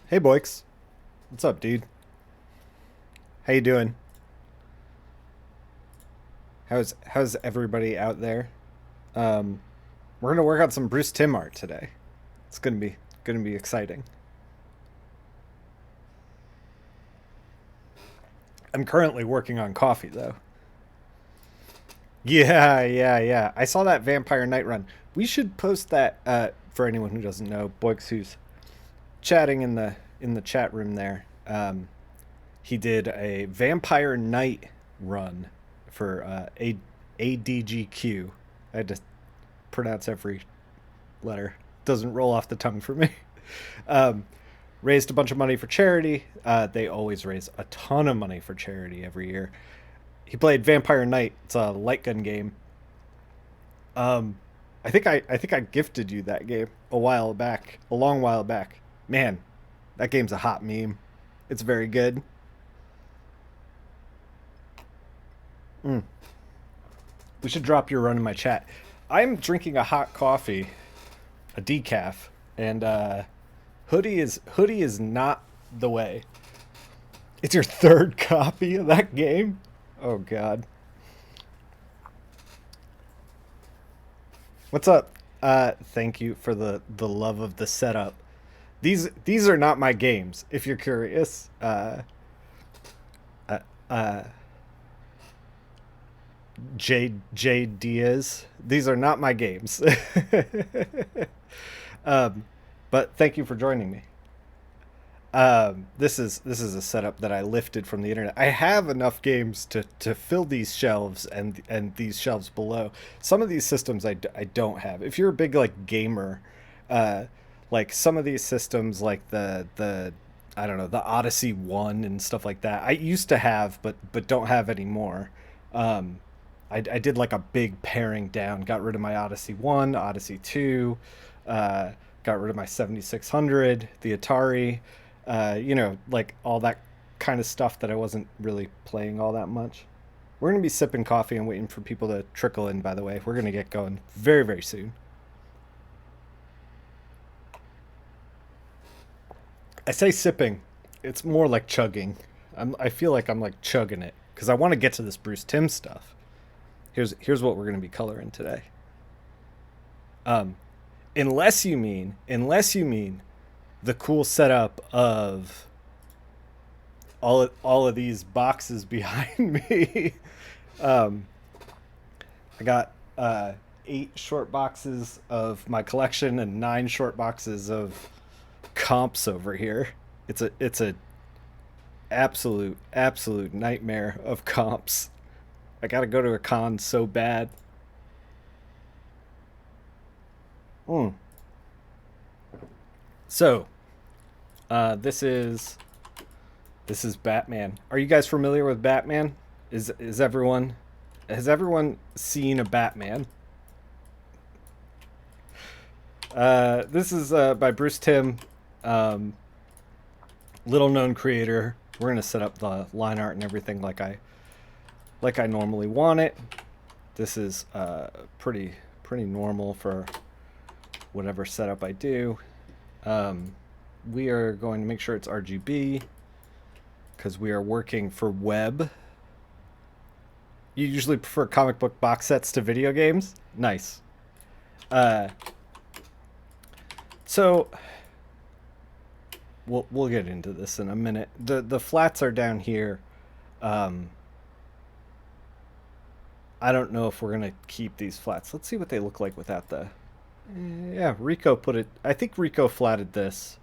Hey Boix, what's up, dude? How you doing? How's everybody out there? Um, we're gonna work on some Bruce Timm art today. It's gonna be exciting. I'm currently working on coffee though. Yeah. I saw that Vampire Night run. We should post that for anyone who doesn't know. Boix, who's chatting in the chat room there. He did a Vampire Night run for ADGQ. I had to pronounce every letter. Doesn't roll off the tongue for me. Um, Raised a bunch of money for charity. They always raise a ton of money for charity every year. He played Vampire Knight. It's a light gun game. Um, I think I gifted you that game a while back, a long while back. Man, that game's a hot meme. It's very good. Mm. We should drop your run in my chat. I'm drinking a hot coffee, a decaf, and hoodie is not the way. It's your third copy of that game. Oh God, what's up? Thank you for the love of the setup. These are not my games. If you're curious, uh, uh, J Diaz. These are not my games. um, but thank you for joining me. This is a setup that I lifted from the internet. I have enough games to fill these shelves and these shelves below. Some of these systems I don't have. If you're a big like gamer, uh, like some of these systems like the I don't know, the Odyssey 1 and stuff like that. I used to have but don't have anymore. Um, I did like a big paring down. Got rid of my Odyssey 1, Odyssey 2, uh, got rid of my 7600, the Atari, like all that kind of stuff that I wasn't really playing all that much. We're going to be sipping coffee and waiting for people to trickle in, by the way. We're going to get going very, very soon. I say sipping, it's more like chugging. I feel like I'm like chugging it because I want to get to this Bruce Timm stuff. Here's what we're going to be coloring today. Um, unless you mean the cool setup of all of these boxes behind me. um, I got 8 short boxes of my collection and 9 short boxes of comps over here. It's a absolute nightmare of comps. I gotta go to a con so bad. Mm. So, uh, this is this is Batman. Are you guys familiar with Batman? Is everyone has everyone seen a Batman? This is by Bruce Timm, um, little known creator. We're gonna set up the line art and everything like I normally want it. This is pretty normal for whatever setup I do. Um, we are going to make sure it's RGB because we are working for web. You usually prefer comic book box sets to video games? Nice. Uh, so we'll get into this in a minute. The flats are down here. Um, I don't know if we're gonna keep these flats. Let's see what they look like without the. Yeah, Rico put it. I think Rico flatted this.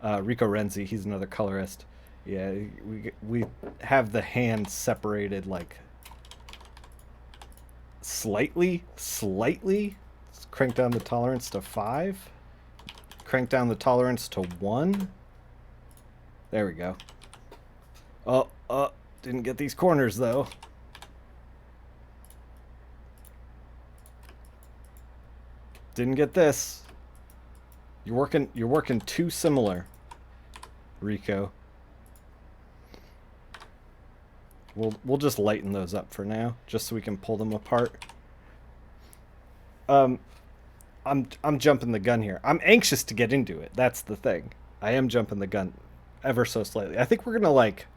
Rico Renzi, he's another colorist. Yeah, we have the hand separated like slightly. Let's crank down the tolerance to 5. Crank down the tolerance to 1. There we go. Didn't get these corners though. Didn't get this. You're working too similar, Rico. We'll just lighten those up for now, just so we can pull them apart. Um, I'm jumping the gun here. I'm anxious to get into it. That's the thing. I am jumping the gun ever so slightly. I think we're gonna like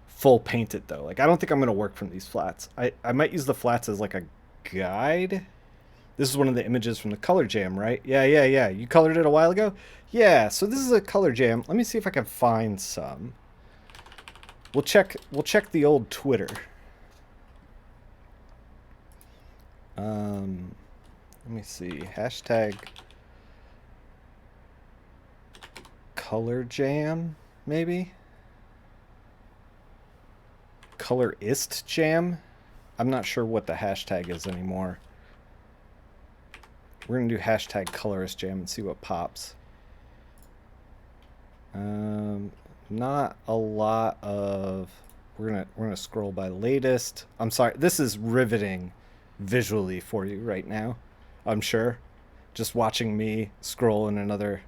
full paint it though. Like I don't think I'm gonna work from these flats. I might use the flats as like a guide. This is one of the images from the color jam, right? Yeah, yeah, yeah. You colored it a while ago? Yeah, so this is a color jam. Let me see if I can find some. We'll check the old Twitter. Let me see. Hashtag color jam, maybe? Colorist jam? I'm not sure what the hashtag is anymore. We're gonna do hashtag colorist jam and see what pops. Not a lot of. We're gonna scroll by latest. I'm sorry. This is riveting, visually for you right now. I'm sure. Just watching me scroll in another.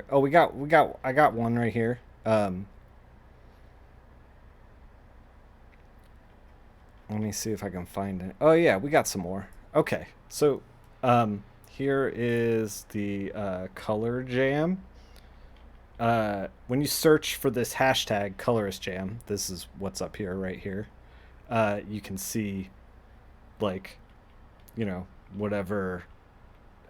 Oh, I got one right here. Let me see if I can find it. Oh yeah, we got some more. Okay, so here is the color jam. When you search for this hashtag colorist jam, this is what's up here, right here. You can see, like, whatever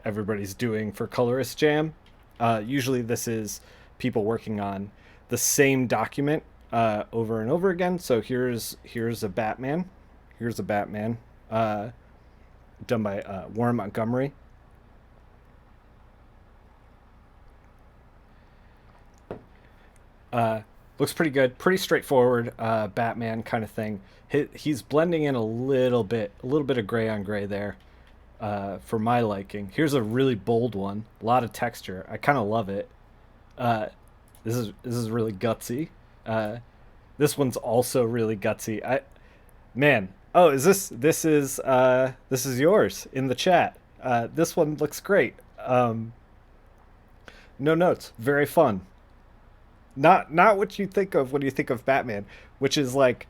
everybody's doing for colorist jam. Usually, this is people working on the same document over and over again. So here's a Batman. Here's a Batman done by Warren Montgomery. Looks pretty good, pretty straightforward Batman kind of thing. He's blending in a little bit of gray on gray there for my liking. Here's a really bold one, a lot of texture. I kind of love it. This is really gutsy. This one's also really gutsy. Man, oh, this is yours in the chat. This one looks great. No notes, very fun. Not what you think of when you think of Batman, which is like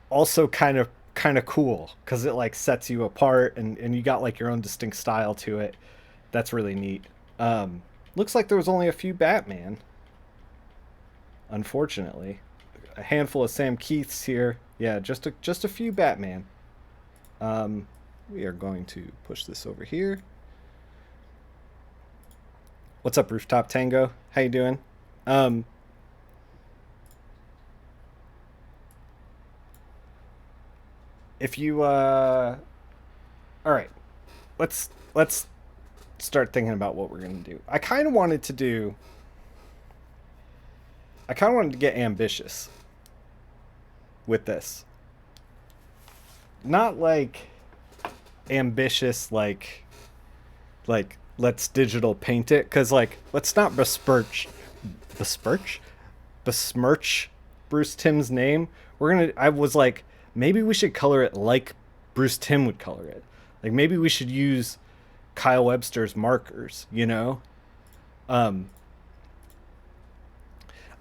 also kind of cool because it like sets you apart and you got like your own distinct style to it. That's really neat. Looks like there was only a few Batman. Unfortunately, a handful of Sam Keiths here. Yeah, just a few Batman. We are going to push this over here. What's up, Rooftop Tango? How you doing? If you all right, let's start thinking about what we're gonna do. I kind of wanted to get ambitious with this. Not like ambitious like let's digital paint it, because like let's not besmirch Bruce Timm's name. I was like, maybe we should color it like Bruce Timm would color it. Like maybe we should use Kyle Webster's markers, I'm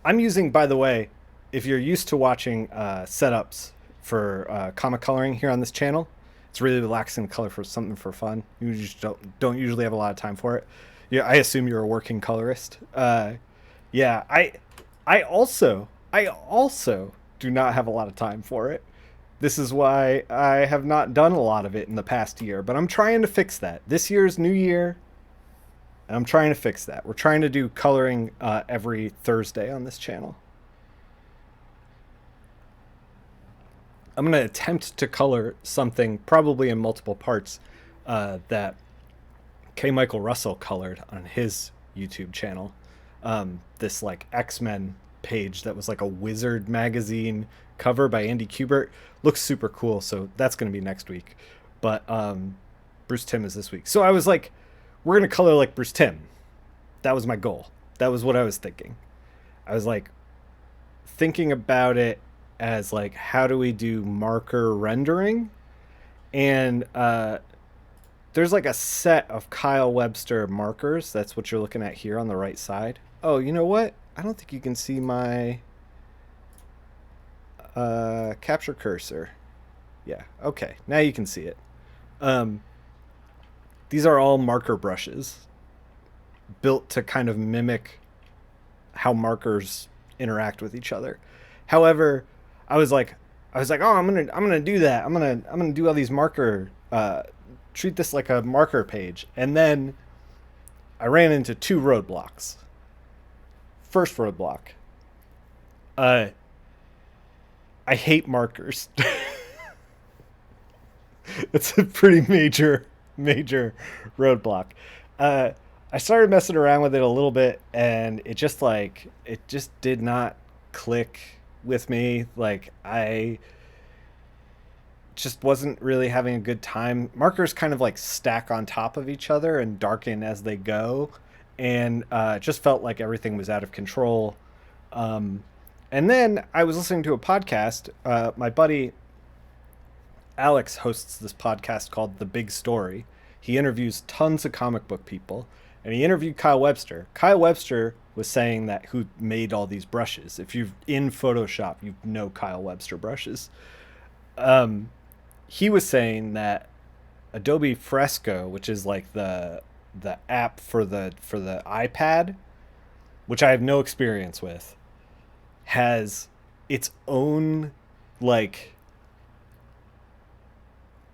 using, by the way, if you're used to watching setups for comic coloring here on this channel, it's really relaxing to color for something for fun. You just don't usually have a lot of time for it. Yeah, I assume you're a working colorist. Yeah, I also do not have a lot of time for it. This is why I have not done a lot of it in the past year, but I'm trying to fix that. This year's new year, and I'm trying to fix that. We're trying to do coloring every Thursday on this channel. I'm going to attempt to color something probably in multiple parts that K. Michael Russell colored on his YouTube channel. This like X-Men page that was like a Wizard magazine cover by Andy Kubert. Looks super cool, so that's going to be next week. But Bruce Timm is this week. So I was like, we're going to color like Bruce Timm. That was my goal. That was what I was thinking. I was like thinking about it as like, how do we do marker rendering? And there's like a set of Kyle Webster markers. That's what you're looking at here on the right side. Oh, you know what? I don't think you can see my capture cursor. Yeah, okay. Now you can see it. These are all marker brushes built to kind of mimic how markers interact with each other. However, I was like, oh, I'm gonna do that. I'm gonna do all these marker, treat this like a marker page, and then I ran into two roadblocks. First roadblock, uh, I hate markers. It's a pretty major roadblock. Uh, I started messing around with it a little bit, and it just did not click with me. Like I just wasn't really having a good time. Markers kind of like stack on top of each other and darken as they go, and it just felt like everything was out of control. Um, and then I was listening to a podcast. My buddy Alex hosts this podcast called The Big Story. He interviews tons of comic book people, and he interviewed Kyle Webster. Kyle Webster was saying that who made all these brushes. If you're in Photoshop, you know Kyle Webster brushes. Um, he was saying that Adobe Fresco, which is like the app for the iPad, which I have no experience with, has its own like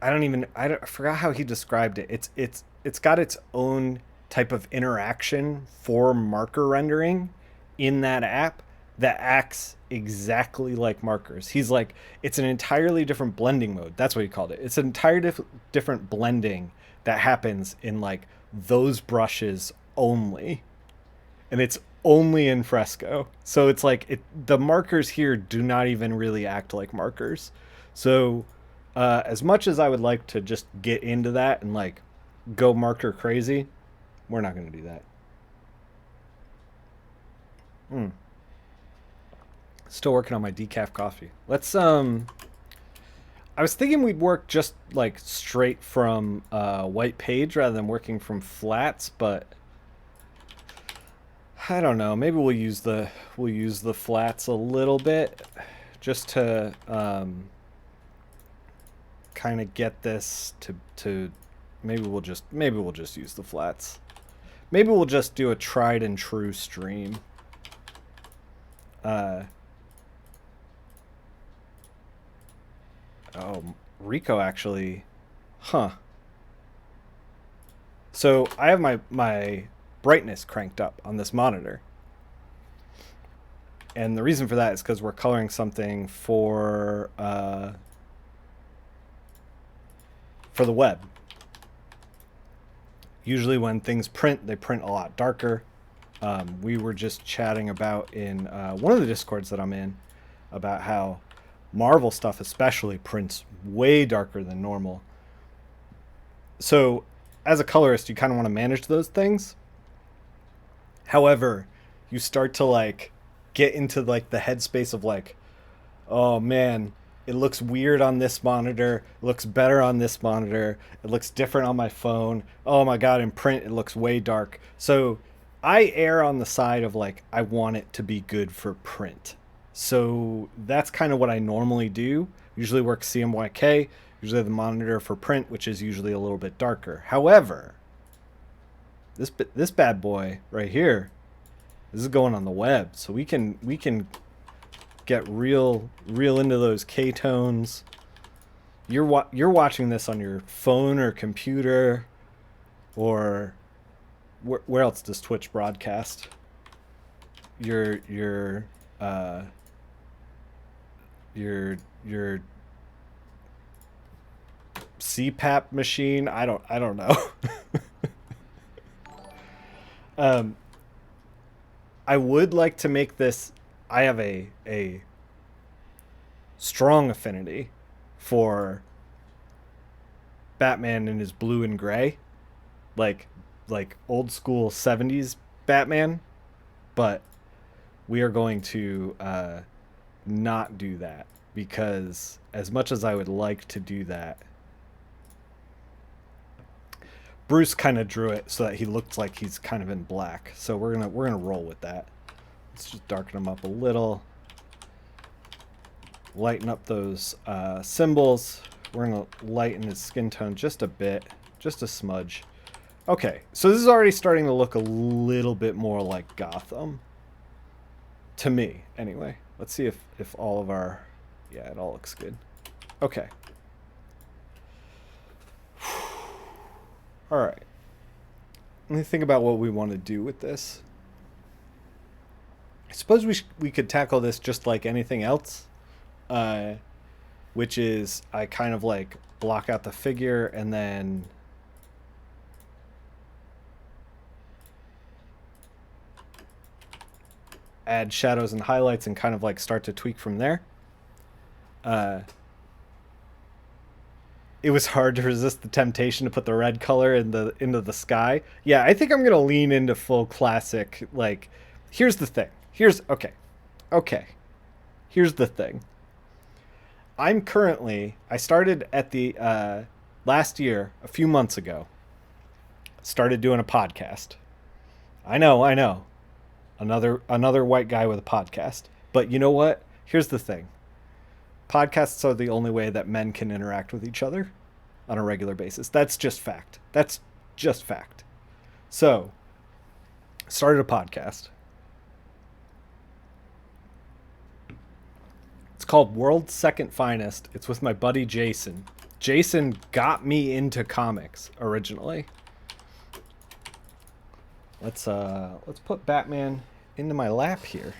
I forgot how he described it. It's got its own type of interaction for marker rendering in that app that acts exactly like markers. He's like, it's an entirely different blending mode. That's what he called it. It's an entirely different blending that happens in like those brushes only, and it's only in Fresco. So it's like the markers here do not even really act like markers. So as much as I would like to just get into that and like go marker crazy, we're not going to do that. Mm. Still working on my decaf coffee. Let's I was thinking we'd work just like straight from white page rather than working from flats, but I don't know. Maybe we'll use the flats a little bit just to kind of get this to maybe we'll just use the flats. Maybe we'll just do a tried and true stream. Uh, oh, Rico actually, huh? So I have my brightness cranked up on this monitor, and the reason for that is because we're coloring something for the web. Usually when things print, they print a lot darker. We were just chatting about in one of the discords that I'm in about how Marvel stuff especially prints way darker than normal. So as a colorist, you kind of want to manage those things. However, you start to like get into like the headspace of like, oh man, it looks weird on this monitor, it looks better on this monitor, it looks different on my phone. Oh my god, in print it looks way dark. So I err on the side of like I want it to be good for print. So that's kind of what I normally do. Usually work CMYK, usually the monitor for print, which is usually a little bit darker. However, this bad boy right here, this is going on the web, so we can get real into those K-tones. You're watching this on your phone or computer, or where else does Twitch broadcast? Your CPAP machine. I don't know. I would like to make this. I have a strong affinity for Batman in his blue and gray, like old school 70s Batman, but we are going to not do that, because as much as I would like to do that, Bruce kind of drew it so that he looked like he's kind of in black. So we're gonna roll with that. Let's just darken him up a little, lighten up those symbols. We're gonna lighten his skin tone just a bit, just a smudge. Okay, so this is already starting to look a little bit more like Gotham. To me, anyway. Let's see if all of our... Yeah, it all looks good. Okay. All right. Let me think about what we want to do with this. I suppose we could tackle this just like anything else, uh, which is I kind of like block out the figure and then add shadows and highlights and kind of like start to tweak from there. Uh, it was hard to resist the temptation to put the red color into the sky. Yeah, I think I'm gonna lean into full classic. Like, here's the thing. Okay. Here's the thing. I started at the last year, a few months ago. Started doing a podcast. I know. Another white guy with a podcast. But you know what? Here's the thing. Podcasts are the only way that men can interact with each other on a regular basis. That's just fact. That's just fact. So, started a podcast. It's called World's Second Finest. It's with my buddy Jason. Jason got me into comics originally. Let's put Batman into my lap here.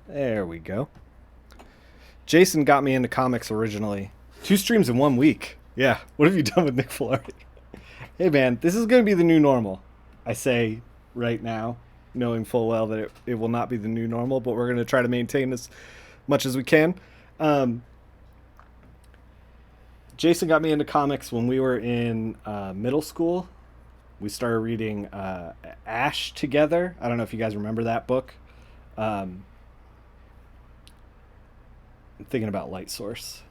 There we go. Jason got me into comics originally. 2 streams in 1 week. Yeah, what have you done with Nick Flurry? Hey man, this is going to be the new normal. I say right now, knowing full well that it will not be the new normal, but we're going to try to maintain as much as we can. Jason got me into comics when we were in middle school. We started reading Ash together. I don't know if you guys remember that book. I'm thinking about Light Source.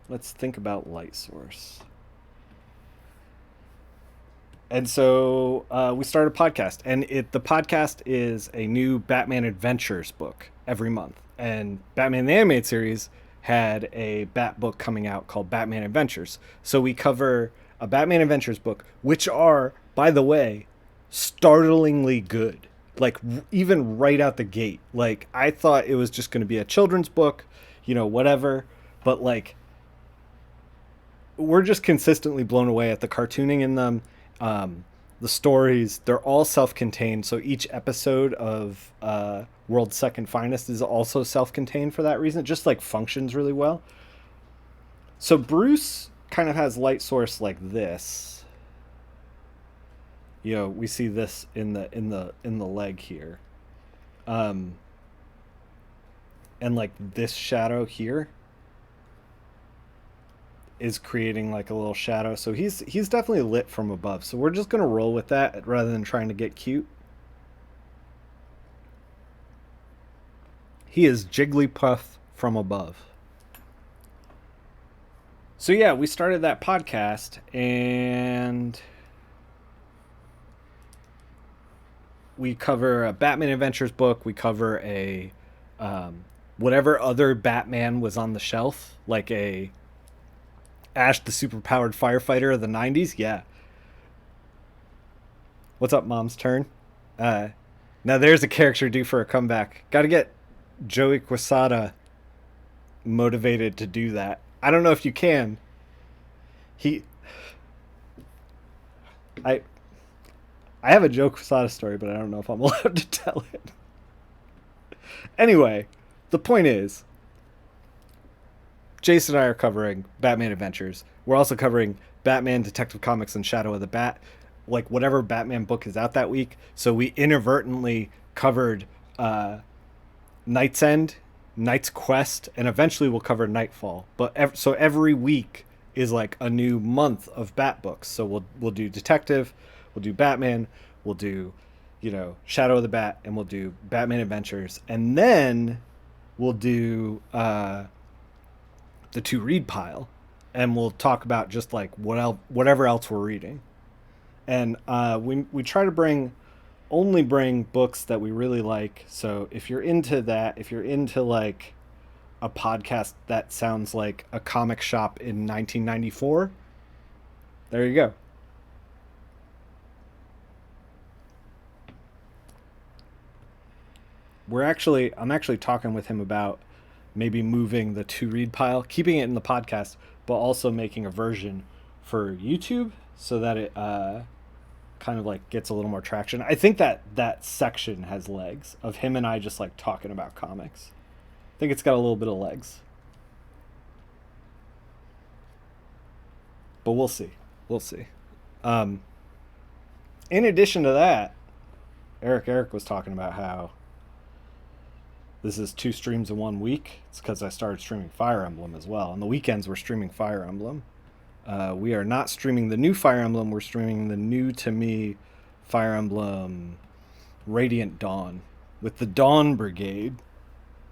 Let's think about Light Source. And so we started a podcast, and the podcast is a new Batman Adventures book every month. And Batman the Animated Series had a Bat book coming out called Batman Adventures. So we cover a Batman Adventures book, which are, by the way, startlingly good. Like, even right out the gate. Like, I thought it was just going to be a children's book, whatever. But, like, we're just consistently blown away at the cartooning in them. The stories, they're all self-contained, so each episode of World's Second Finest is also self-contained for that reason. It just like functions really well. So Bruce kind of has Light Source like this. We see this in the leg here. And like this shadow here is creating like a little shadow. So he's definitely lit from above. So we're just going to roll with that rather than trying to get cute. He is Jigglypuff from above. So yeah, we started that podcast and we cover a Batman Adventures book. We cover a whatever other Batman was on the shelf, like a Ash the superpowered firefighter of the 90s. Yeah. What's up, Mom's Turn? Now there's a character due for a comeback. Got to get Joey Quesada motivated to do that. I don't know if you can. I have a Joe Quesada story, but I don't know if I'm allowed to tell it. Anyway, the point is, Jason and I are covering Batman Adventures. We're also covering Batman, Detective Comics, and Shadow of the Bat, like whatever Batman book is out that week. So we inadvertently covered Night's End, Night's Quest, and eventually we'll cover Nightfall. But so every week is like a new month of Bat books. So we'll do Detective, we'll do Batman, we'll do Shadow of the Bat, and we'll do Batman Adventures, and then we'll do the to read pile, and we'll talk about just like whatever else we're reading. And we try to only bring books that we really like. So if you're into that, if you're into like a podcast that sounds like a comic shop in 1994, there you go. I'm actually talking with him about maybe moving the to read pile, keeping it in the podcast, but also making a version for YouTube so that it kind of like gets a little more traction. I think that that section has legs of him and I just like talking about comics. I think it's got a little bit of legs, but we'll see. We'll see. Um, in addition to that, Eric was talking about how this is two streams in 1 week. It's because I started streaming Fire Emblem as well. On the weekends, we're streaming Fire Emblem. We are not streaming the new Fire Emblem. We're streaming the new to me Fire Emblem Radiant Dawn with the Dawn Brigade.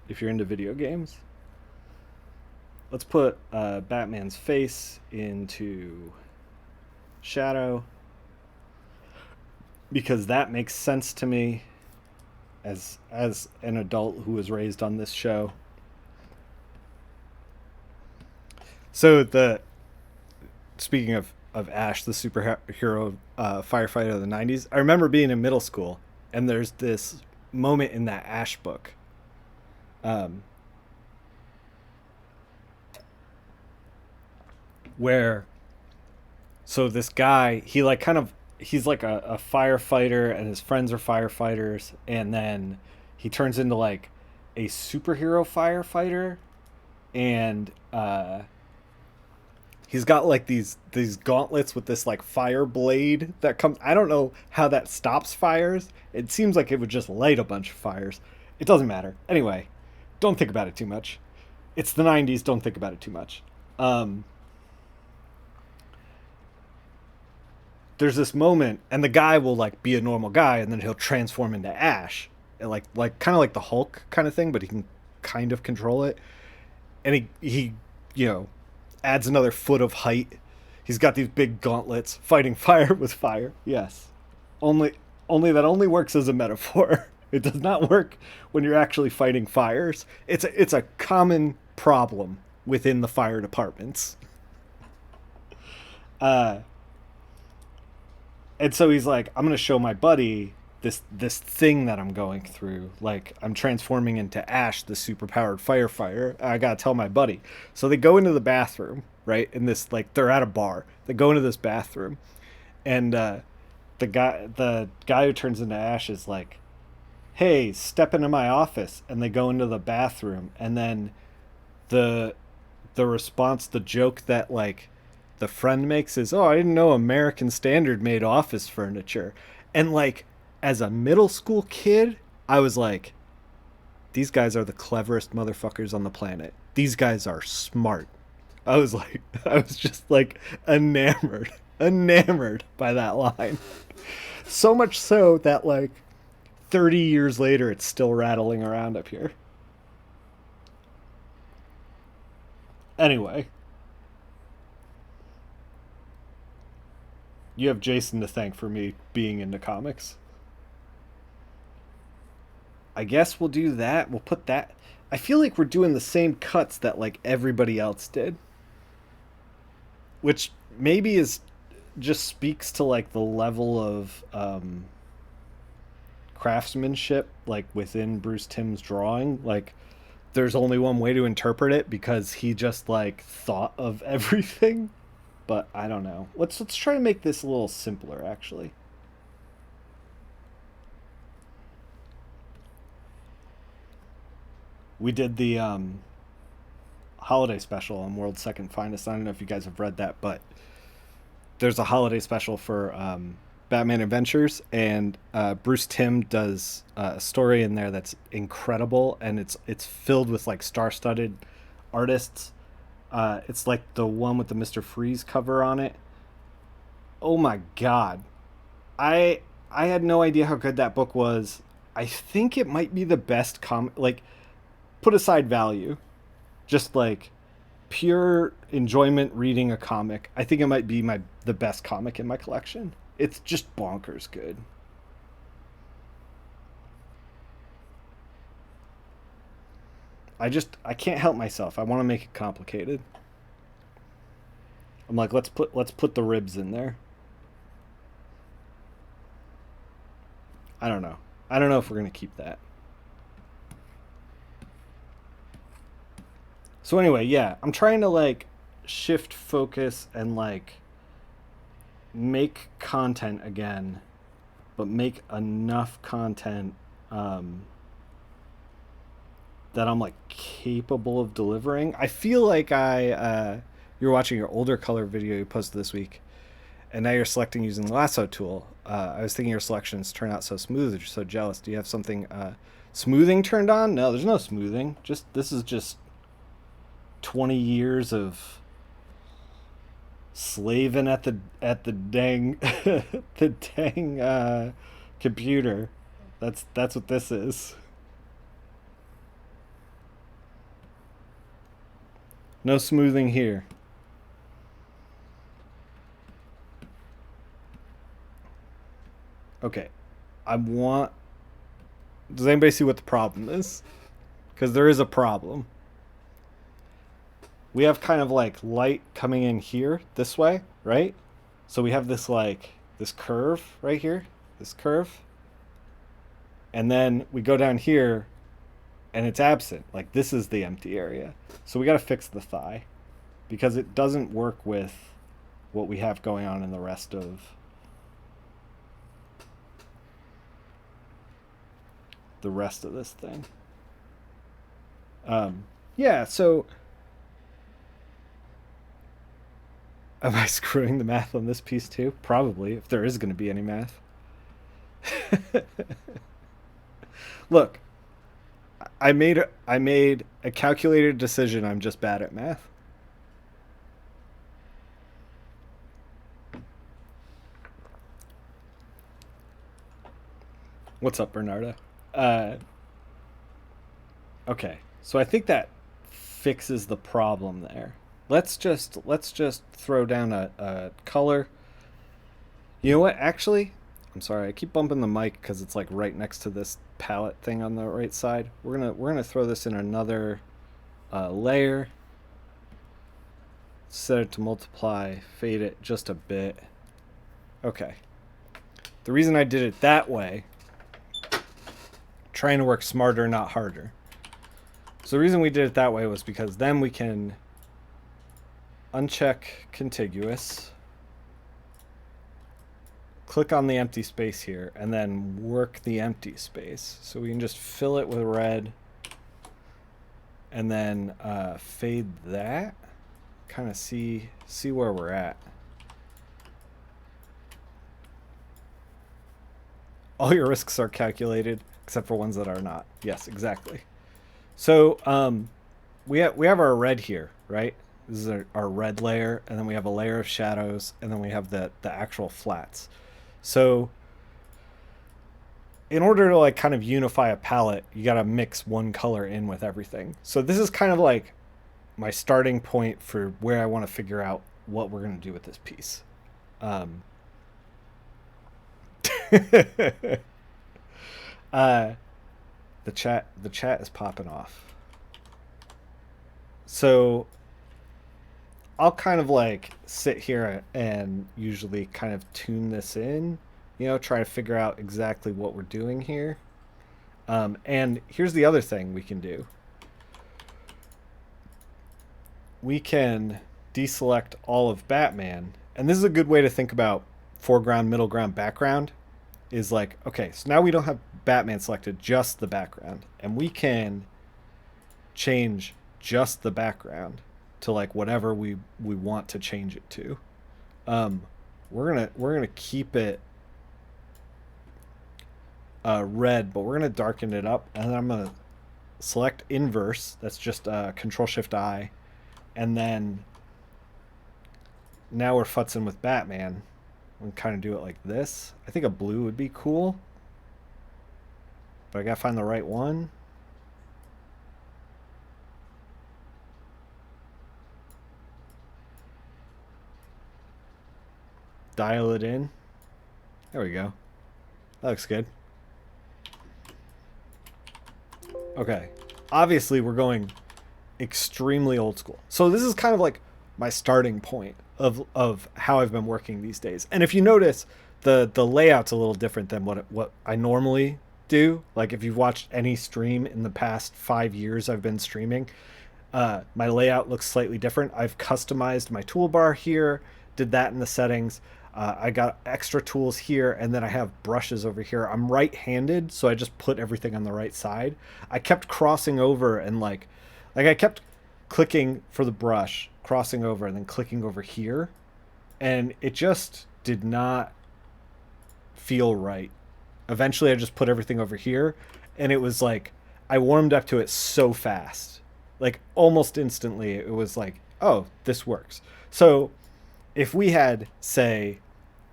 If you're into video games, let's put Batman's face into shadow because that makes sense to me as an adult who was raised on this show. So the speaking of Ash, the superhero firefighter of the 90s, I remember being in middle school and there's this moment in that Ash book um, where so this guy he like kind of he's like a firefighter and his friends are firefighters and then he turns into like a superhero firefighter and he's got like these gauntlets with this like fire blade that comes. I don't know how that stops fires. It seems like it would just light a bunch of fires. It doesn't matter. Anyway, don't think about it too much. It's the 90s. Don't think about it too much. Um, there's this moment, and the guy will like be a normal guy, and then he'll transform into Ash, and like kind of like the Hulk kind of thing, but he can kind of control it. And he you know adds another foot of height. He's got these big gauntlets fighting fire with fire. Yes. Only that only works as a metaphor. It does not work when you're actually fighting fires. It's a common problem within the fire departments. Uh and so he's like, I'm gonna show my buddy this thing that I'm going through. Like I'm transforming into Ash, the superpowered firefighter. I gotta tell my buddy. So they go into the bathroom, right? In this like they're at a bar. They go into this bathroom, and the guy who turns into Ash is like, "Hey, step into my office." And they go into the bathroom, and then the the response, the joke that like the friend makes is, "Oh, I didn't know American Standard made office furniture." And like as a middle school kid, I was like, these guys are the cleverest motherfuckers on the planet. These guys are smart. I was like, I was just like enamored by that line. So much so that like 30 years later, it's still rattling around up here. Anyway, you have Jason to thank for me being into comics. I guess we'll do that. We'll put that. I feel like we're doing the same cuts that like everybody else did, which maybe is just speaks to like the level of craftsmanship like within Bruce Timm's drawing. Like there's only one way to interpret it because he just like thought of everything. But I don't know. Let's try to make this a little simpler actually. We did the holiday special on World's Second Finest. I don't know if you guys have read that, but there's a holiday special for Batman Adventures, and Bruce Timm does a story in there that's incredible, and it's filled with like star-studded artists. It's like the one with the Mr. Freeze cover on it. Oh my god, I had no idea how good that book was. I think it might be the best like put aside value, just like pure enjoyment reading a comic. I think it might be the best comic in my collection. It's just bonkers good. I can't help myself. I want to make it complicated. I'm like, let's put the ribs in there. I don't know. I don't know if we're gonna keep that. So anyway, yeah, I'm trying to like shift focus and like make content again, but make enough content um, that I'm like capable of delivering. I feel like you're watching your older color video you posted this week, and now you're selecting using the lasso tool. I was thinking your selections turn out so smooth. You're so jealous. Do you have something smoothing turned on? No, there's no smoothing. Just this is just 20 years of slaving at the dang the dang computer. That's what this is. No smoothing here. Okay. I want. Does anybody see what the problem is? Because there is a problem. We have kind of like light coming in here this way, right? So we have this like this curve right here, this curve. And then we go down here and it's absent. Like this is the empty area. So we got to fix the thigh because it doesn't work with what we have going on in the rest of this thing. Yeah, so am I screwing the math on this piece too? Probably, if there is going to be any math. Look, I made a calculated decision. I'm just bad at math. What's up, Bernardo? Uh, okay, so I think that fixes the problem there. Let's just throw down a color. You know what? Actually, I'm sorry. I keep bumping the mic because it's like right next to this palette thing on the right side. We're gonna throw this in another layer. Set it to multiply. Fade it just a bit. Okay. The reason I did it that way, trying to work smarter, not harder. So the reason we did it that way was because then we can uncheck contiguous, click on the empty space here, and then work the empty space. So we can just fill it with red and then fade that, kind of see where we're at. All your risks are calculated except for ones that are not. Yes, exactly. So we have our red here, right? This is our red layer, and then we have a layer of shadows, and then we have the actual flats. So in order to like kind of unify a palette, you got to mix one color in with everything. So this is kind of like my starting point for where I want to figure out what we're going to do with this piece. The chat is popping off. So I'll kind of like sit here and usually kind of tune this in, try to figure out exactly what we're doing here. And here's the other thing we can do. We can deselect all of Batman. And this is a good way to think about foreground, middle ground, background. Is like, okay, so now we don't have Batman selected, just the background. And we can change just the background to like whatever we want to change it to. We're gonna keep it red, but we're gonna darken it up, and then I'm gonna select inverse. That's just Control Shift I, and then now we're futzing with Batman. And kind of do it like this. I think a blue would be cool, but I gotta find the right one. Dial it in. There we go. That looks good. Okay. Obviously, we're going extremely old school. So this is kind of like my starting point of how I've been working these days. And if you notice, the layout's a little different than what I normally do. Like if you've watched any stream in the past 5 years I've been streaming, My layout looks slightly different. I've customized my toolbar here, did that in the settings. I got extra tools here, and then I have brushes over here. I'm right-handed, so I just put everything on the right side. I kept crossing over and like I kept clicking for the brush, crossing over, and then clicking over here, and it just did not feel right. Eventually, I just put everything over here, and it was like I warmed up to it so fast, like almost instantly. It was like, oh, this works. So if we had, say,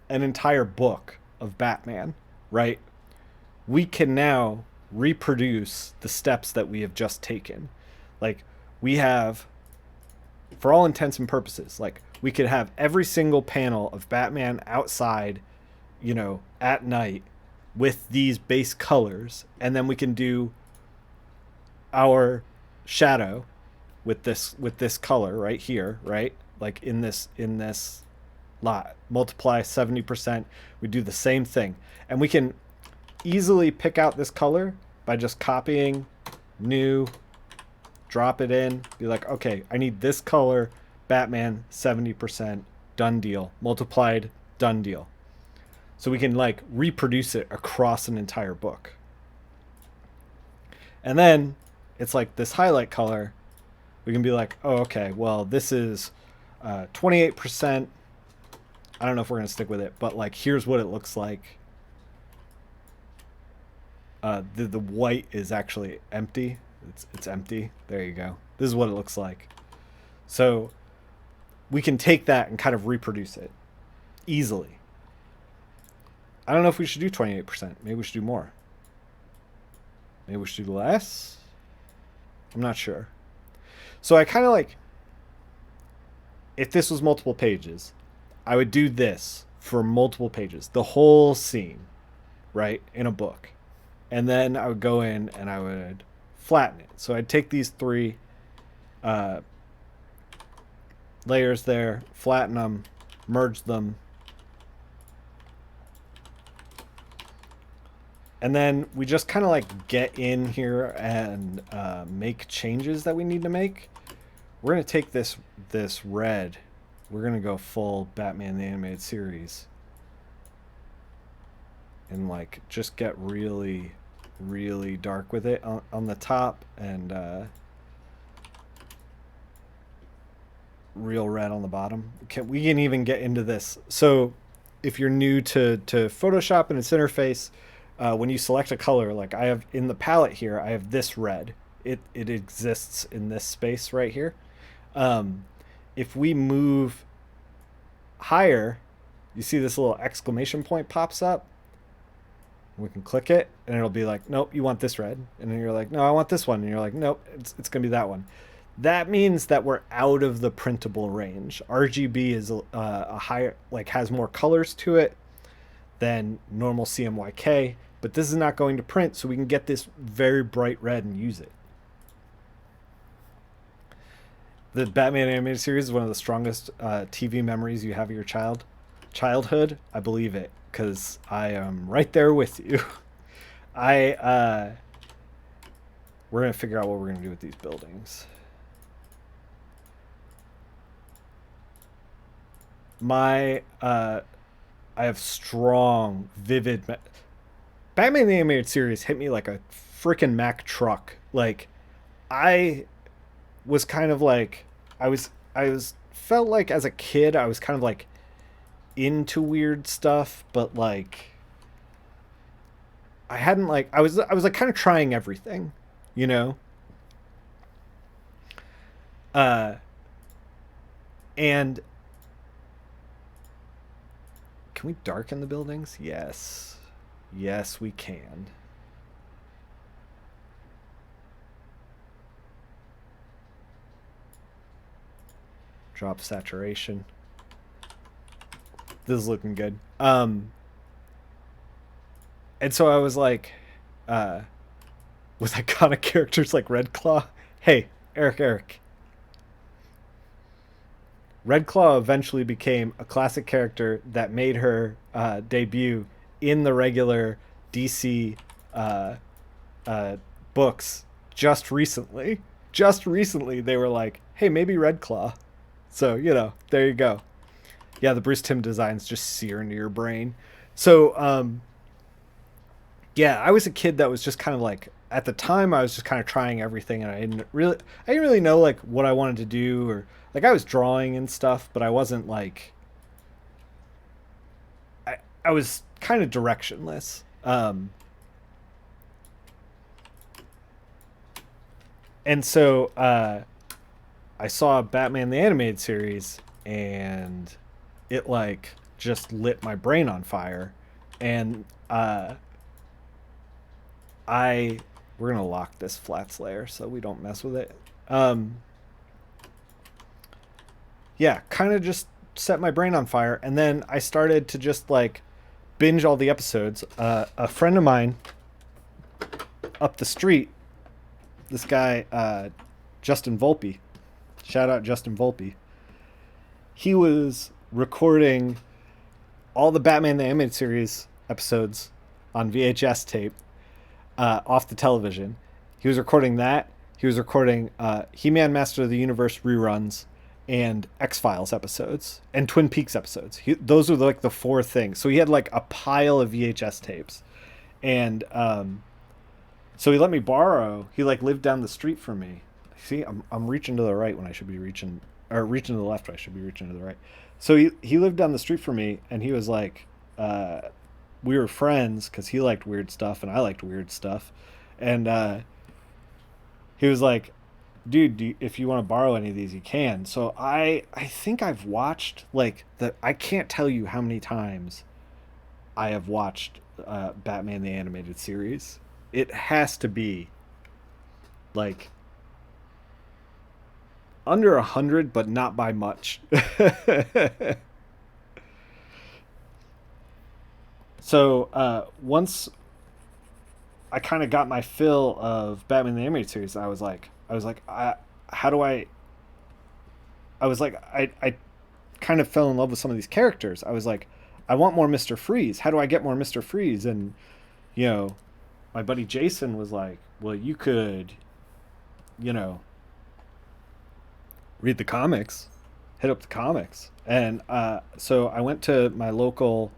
an entire book of Batman, right? We can now reproduce the steps that we have just taken. Like, we have, for all intents and purposes, like, we could have every single panel of Batman outside, at night with these base colors, and then we can do our shadow with this color right here, right? Like in this lot, multiply 70%. We do the same thing, and we can easily pick out this color by just copying, new, drop it in, be like, okay, I need this color, Batman 70%, done deal, multiplied, done deal. So we can like reproduce it across an entire book. And then it's like this highlight color. We can be like, oh, okay, well, this is 28%. I don't know if we're going to stick with it, but like, here's what it looks like. The white is actually empty. It's empty. There you go. This is what it looks like. So we can take that and kind of reproduce it easily. I don't know if we should do 28%. Maybe we should do more. Maybe we should do less. I'm not sure. So I kind of like, if this was multiple pages, I would do this for multiple pages, the whole scene, right, in a book. And then I would go in and I would flatten it. So I'd take these three layers there, flatten them, merge them. And then we just kind of like get in here and make changes that we need to make. We're going to take this red. We're going to go full Batman the Animated Series. And like just get really, really dark with it on the top, and real red on the bottom. We can even get into this. So if you're new to Photoshop and its interface, when you select a color, like I have in the palette here, I have this red. It exists in this space right here. If we move higher, you see this little exclamation point pops up. We can click it, and it'll be like, nope, you want this red. And then you're like, no, I want this one. And you're like, nope, it's going to be that one. That means that we're out of the printable range. RGB is a higher, like has more colors to it than normal CMYK, but this is not going to print, so we can get this very bright red and use it. The Batman animated series is one of the strongest TV memories you have of your childhood. I believe it, because I am right there with you. We're gonna figure out what we're gonna do with these buildings. I have strong, vivid. Batman the Animated Series hit me like a freaking Mack truck. Like, I was kind of like, felt like as a kid I was kind of like into weird stuff, but like I hadn't like I was like kind of trying everything, you know. And can we darken the buildings? Yes. Yes, we can. Drop saturation. This is looking good. And so I was like, with iconic characters like Red Claw. Hey, Eric. Red Claw eventually became a classic character that made her debut in the regular DC books just recently. just recently they were like, hey, maybe Red Claw. So, there you go. Yeah, the Bruce Timm designs just sear into your brain. So, yeah, I was a kid that was just kind of like, at the time I was just kind of trying everything, and I didn't really know like what I wanted to do, or like I was drawing and stuff, but I wasn't like, I was kind of directionless. And so I saw Batman the Animated Series, and it like just lit my brain on fire. And I we're gonna lock this flats layer so we don't mess with it. Um, yeah, kind of just set my brain on fire, and then I started to just like binge all the episodes. A friend of mine up the street, this guy Justin Volpe, shout out Justin Volpe. He was recording all the Batman the Animated Series episodes on VHS tape off the television. He was recording that. He was recording He-Man Master of the Universe reruns and X-Files episodes and Twin Peaks episodes. Those were like the four things. So he had like a pile of VHS tapes. And so he let me borrow. He like lived down the street from me. See, I'm reaching to the right when I should be reaching, or reaching to the left when I should be reaching to the right. So he lived down the street from me, and he was like, we were friends because he liked weird stuff and I liked weird stuff, and he was like, dude, if you want to borrow any of these, you can. So I think I've watched like I can't tell you how many times I have watched Batman the Animated Series. It has to be like under 100, but not by much. So once I kind of got my fill of Batman the Animated Series, how do I was like, I kind of fell in love with some of these characters. I was like, I want more Mr. Freeze. How do I get more Mr. Freeze? And you know, my buddy Jason was like, well, you could, you know, read the comics, hit up the comics. And so I went to my local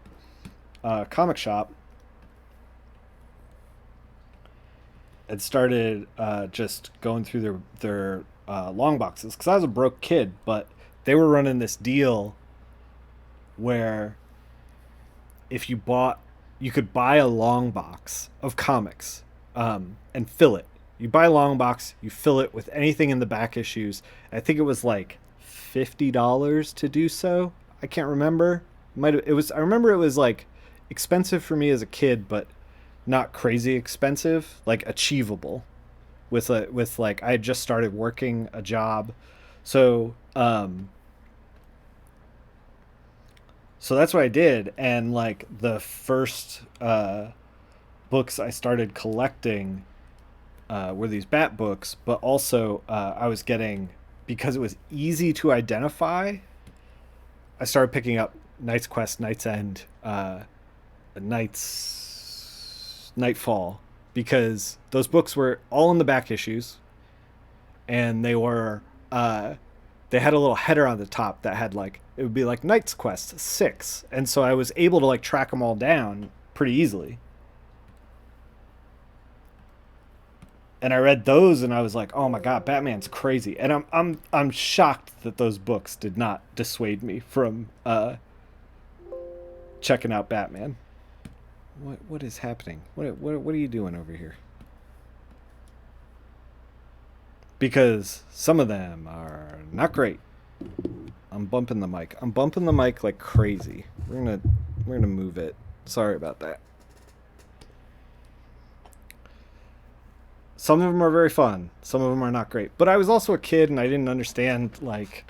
comic shop and started just going through their long boxes because I was a broke kid, but they were running this deal where if you could buy a long box of comics and fill it. You buy a long box, you fill it with anything in the back issues. I think it was like $50 to do so. I can't remember. It was. I remember it was like expensive for me as a kid, but not crazy expensive, like achievable. With like I had just started working a job, so so that's what I did. And like the first books I started collecting were these Bat books, but also I was getting, because it was easy to identify. I started picking up Knight's Quest, Knight's End, Nightfall, because those books were all in the back issues, and they had a little header on the top that had like, it would be like Knight's Quest 6, and so I was able to like track them all down pretty easily. And I read those, and I was like, "Oh my god, Batman's crazy!" And I'm shocked that those books did not dissuade me from checking out Batman. What is happening? What are you doing over here? Because some of them are not great. I'm bumping the mic. I'm bumping the mic like crazy. We're gonna move it. Sorry about that. Some of them are very fun. Some of them are not great. But I was also a kid and I didn't understand like,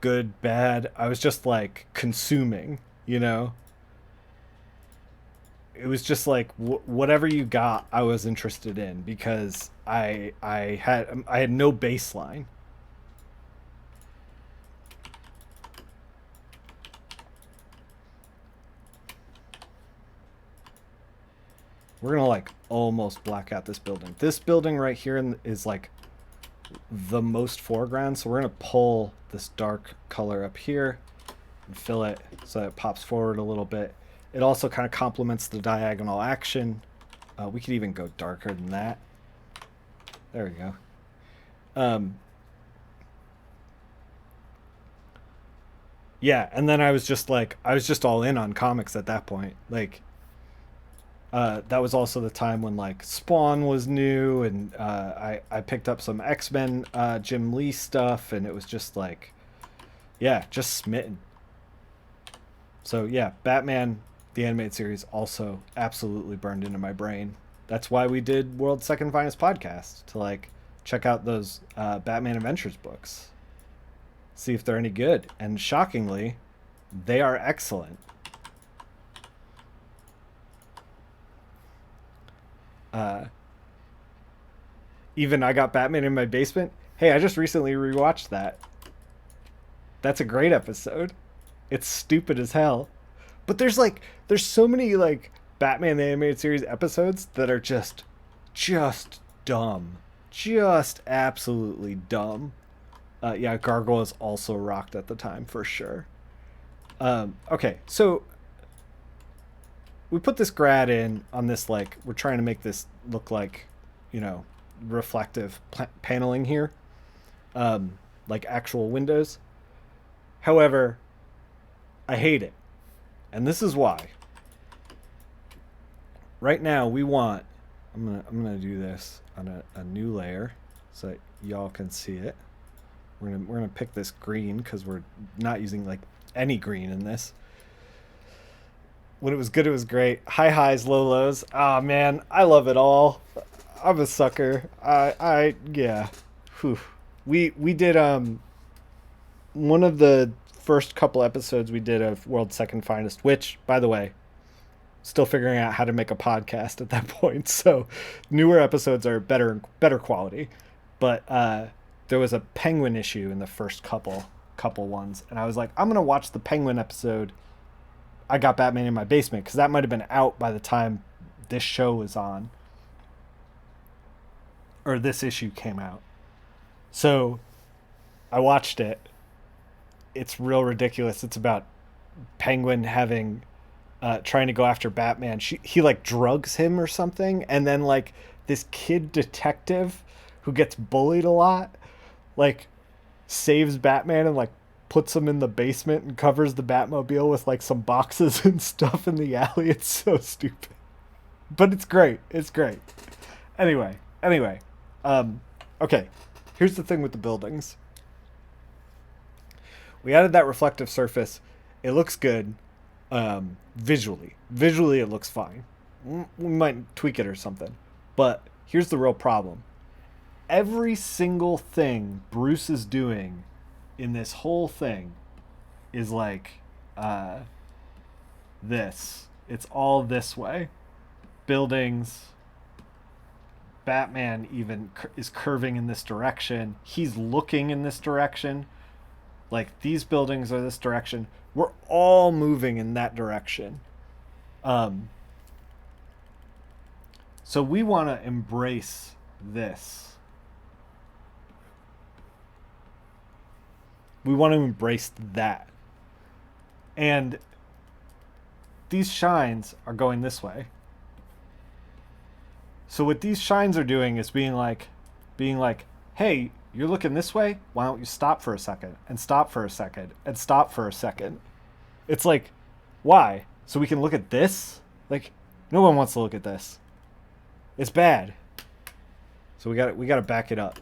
good, bad. I was just like consuming, you know. It was just like whatever you got, I was interested in because I had no baseline. We're gonna like almost black out this building. This building right here is like the most foreground, so we're gonna pull this dark color up here and fill it so that it pops forward a little bit. It also kind of complements the diagonal action. We could even go darker than that. There we go. Yeah, and then I was just all in on comics at that point. Like, that was also the time when like Spawn was new, and I picked up some X-Men Jim Lee stuff, and it was just like, yeah, just smitten. So yeah, Batman the animated series also absolutely burned into my brain. That's why we did World's Second Finest podcast, to like check out those Batman Adventures books, see if they're any good. And shockingly, they are excellent. Even I Got Batman in My Basement. Hey, I just recently rewatched that. That's a great episode. It's stupid as hell. But there's so many like Batman the Animated Series episodes that are just dumb. Just absolutely dumb. Yeah, Gargoyles also rocked at the time for sure. Okay, so we put this grad in on this, like, we're trying to make this look like, you know, reflective paneling here, like actual windows. However, I hate it, and this is why. Right now we want, I'm gonna do this on a new layer so that y'all can see it. We're gonna pick this green because we're not using like any green in this. When it was good, it was great. High highs, low lows. Ah, man, I love it all. I'm a sucker. Yeah. Whew. We did one of the first couple episodes we did of World's Second Finest, which, by the way, still figuring out how to make a podcast at that point. So newer episodes are better quality. But there was a Penguin issue in the first couple ones, and I was like, I'm gonna watch the Penguin episode. I Got Batman in My Basement, because that might have been out by the time this show was on, or this issue came out. So I watched it. It's real ridiculous. It's about Penguin having trying to go after Batman. He like drugs him or something, and then like this kid detective who gets bullied a lot, like, saves Batman and like puts him in the basement and covers the Batmobile with like some boxes and stuff in the alley. It's so stupid, but it's great. It's great. Anyway. Okay. Here's the thing with the buildings. We added that reflective surface. It looks good. Visually, it looks fine. We might tweak it or something, but here's the real problem. Every single thing Bruce is doing in this whole thing is like this. It's all this way. Buildings. Batman even is curving in this direction. He's looking in this direction. Like, these buildings are this direction. We're all moving in that direction. So we want to embrace this. We want to embrace that. And these shines are going this way. So what these shines are doing is being like, hey, you're looking this way? Why don't you stop for a second, and stop for a second, and stop for a second? It's like, why? So we can look at this? Like, no one wants to look at this. It's bad. So we got to back it up.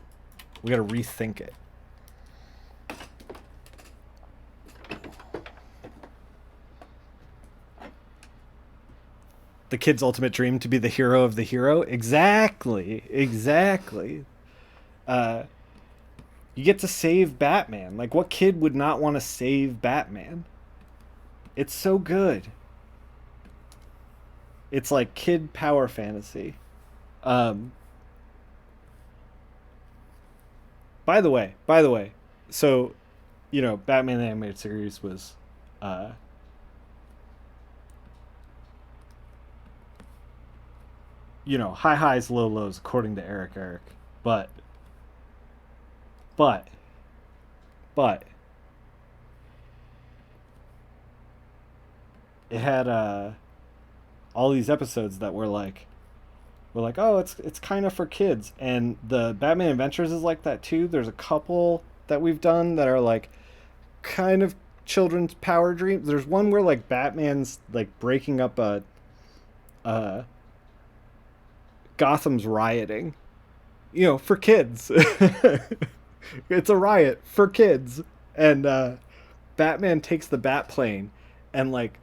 We got to rethink it. The kid's ultimate dream to be the hero of the hero. Exactly. You get to save Batman. Like, what kid would not want to save Batman? It's so good. It's like kid power fantasy. By the way, so, you know, Batman the Animated Series was high highs, low lows, according to Eric. But, but, but, it had all these episodes that were like, oh, it's kind of for kids, and the Batman Adventures is like that too. There's a couple that we've done that are like kind of children's power dreams. There's one where like Batman's like breaking up a Gotham's rioting, for kids. It's a riot for kids, and Batman takes the Batplane, and like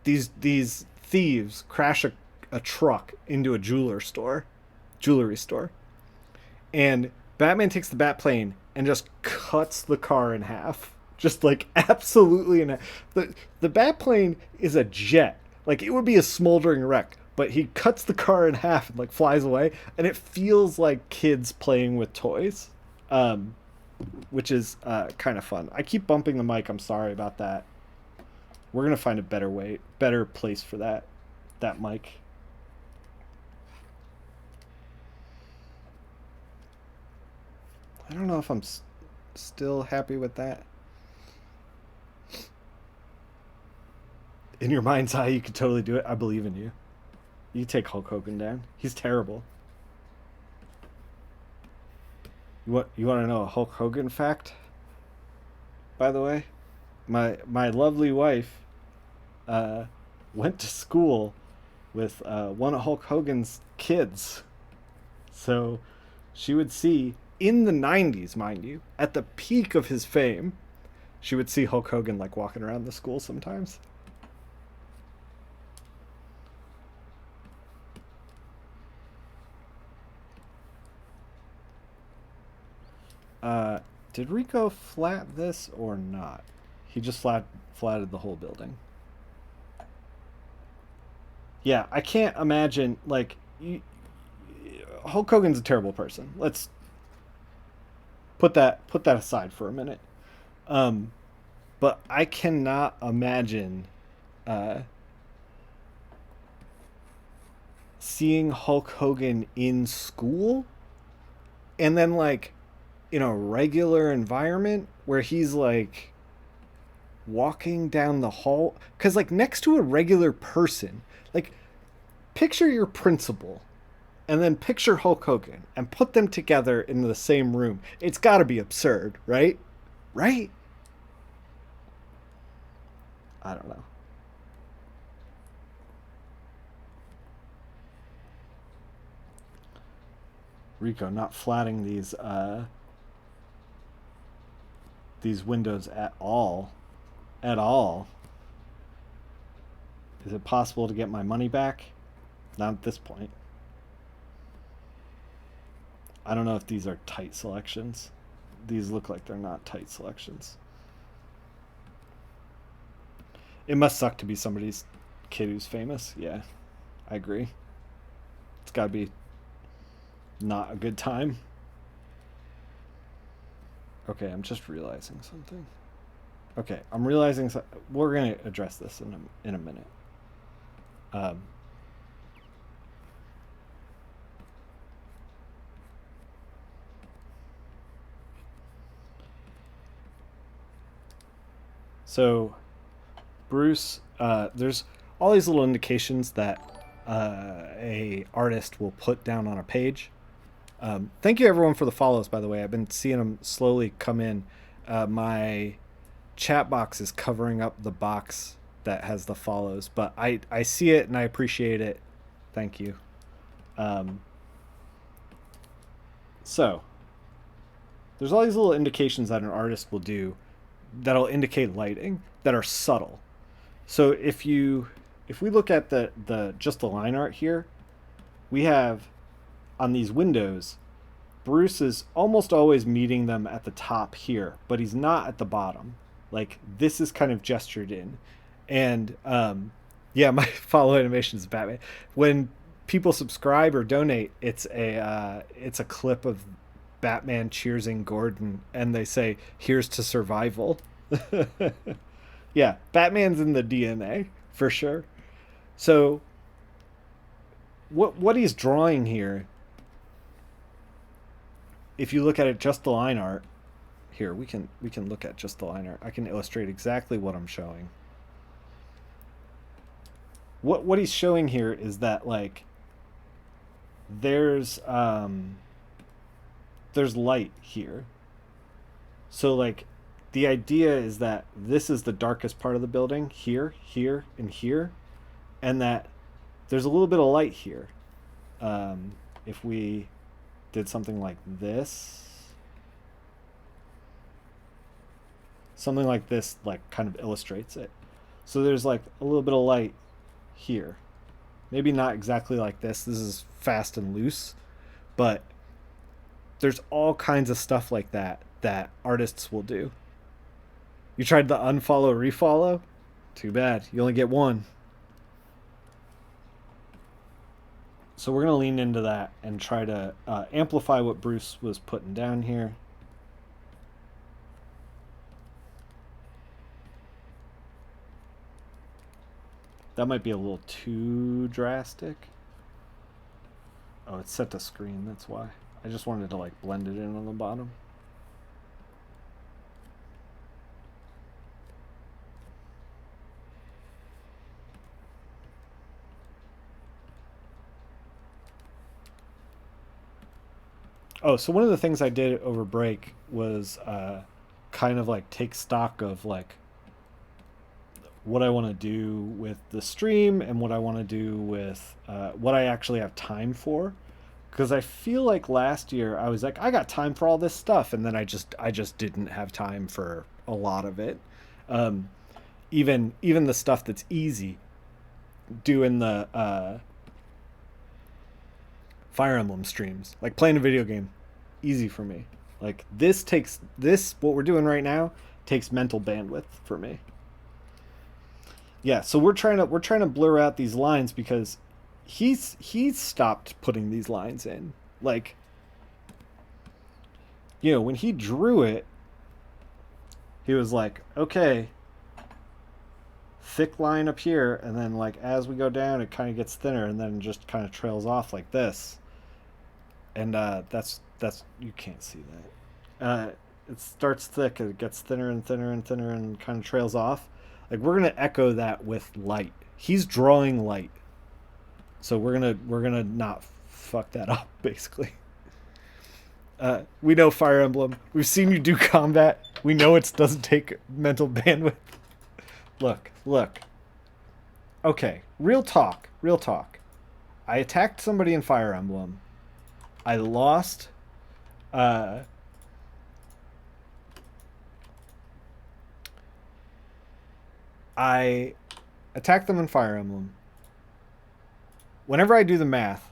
these thieves crash a truck into a jewelry store, and Batman takes the Batplane and just cuts the car in half, just like absolutely in half. The Batplane is a jet, like it would be a smoldering wreck, but he cuts the car in half and like flies away, and it feels like kids playing with toys, um, which is kind of fun. I keep bumping the mic. I'm sorry about that. We're gonna find a better place for that mic. I don't know if I'm still happy with that. In your mind's eye, you could totally do it. I believe in you. You take Hulk Hogan down. He's terrible. You want to know a Hulk Hogan fact? By the way, my lovely wife uh, went to school with one of Hulk Hogan's kids. So she would see, in the 90s, mind you, at the peak of his fame, she would see Hulk Hogan like walking around the school sometimes. Uh, did Rico flat this or not? He just flatted the whole building. Yeah, I can't imagine like Hulk Hogan's a terrible person. Let's put that aside for a minute. Um, but I cannot imagine uh, seeing Hulk Hogan in school and then like in a regular environment where he's like walking down the hall, because like next to a regular person, like picture your principal and then picture Hulk Hogan and put them together in the same room. It's got to be absurd, right? Right? I don't know. Rico not flatting these windows at all. At all. Is it possible to get my money back? Not at this point. I don't know if these are tight selections. These look like they're not tight selections. It must suck to be somebody's kid who's famous. Yeah, I agree. It's got to be not a good time. Okay, I'm just realizing something. Okay, I'm realizing we're gonna address this in a minute. Um, so Bruce, there's all these little indications that a artist will put down on a page. Thank you everyone for the follows, by the way. I've been seeing them slowly come in. My chat box is covering up the box that has the follows, but I see it and I appreciate it. Thank you. Um, so there's all these little indications that an artist will do that'll indicate lighting that are subtle. So if we look at the just the line art here, we have on these windows, Bruce is almost always meeting them at the top here, but he's not at the bottom. Like this is kind of gestured in, and yeah, my follow animation is Batman. When people subscribe or donate, it's a clip of Batman cheersing Gordon, and they say, "Here's to survival." Yeah, Batman's in the DNA for sure. So what he's drawing here, if you look at it just the line art, here we can look at just the line art. I can illustrate exactly what I'm showing. What he's showing here is that like there's light here. So like the idea is that this is the darkest part of the building, here, here, and here, and that there's a little bit of light here. If we did something like this, like kind of illustrates it. So there's like a little bit of light here. Maybe not exactly like this. This is fast and loose, but there's all kinds of stuff like that that artists will do. You tried the unfollow refollow? Too bad. You only get one. So we're going to lean into that and try to amplify what Bruce was putting down here. That might be a little too drastic. Oh, it's set to screen, that's why. I just wanted to like blend it in on the bottom. Oh, so one of the things I did over break was kind of like take stock of like what I want to do with the stream and what I want to do with what I actually have time for. Because I feel like last year I was like, I got time for all this stuff, and then I just didn't have time for a lot of it. Um, even the stuff that's easy, doing the Fire Emblem streams, like playing a video game, easy for me. Like this what we're doing right now takes mental bandwidth for me. Yeah, so we're trying to blur out these lines because he's stopped putting these lines in. Like, when he drew it, he was like, okay, thick line up here, and then like as we go down, it kind of gets thinner, and then just kind of trails off like this. And that's you can't see that. It starts thick, and it gets thinner and thinner and thinner, and kind of trails off. Like we're gonna echo that with light. He's drawing light, so we're gonna not fuck that up. Basically, we know Fire Emblem. We've seen you do combat. We know it doesn't take mental bandwidth. Look. Okay, real talk. I attacked somebody in Fire Emblem. I lost. I attacked them in Fire Emblem. Whenever I do the math,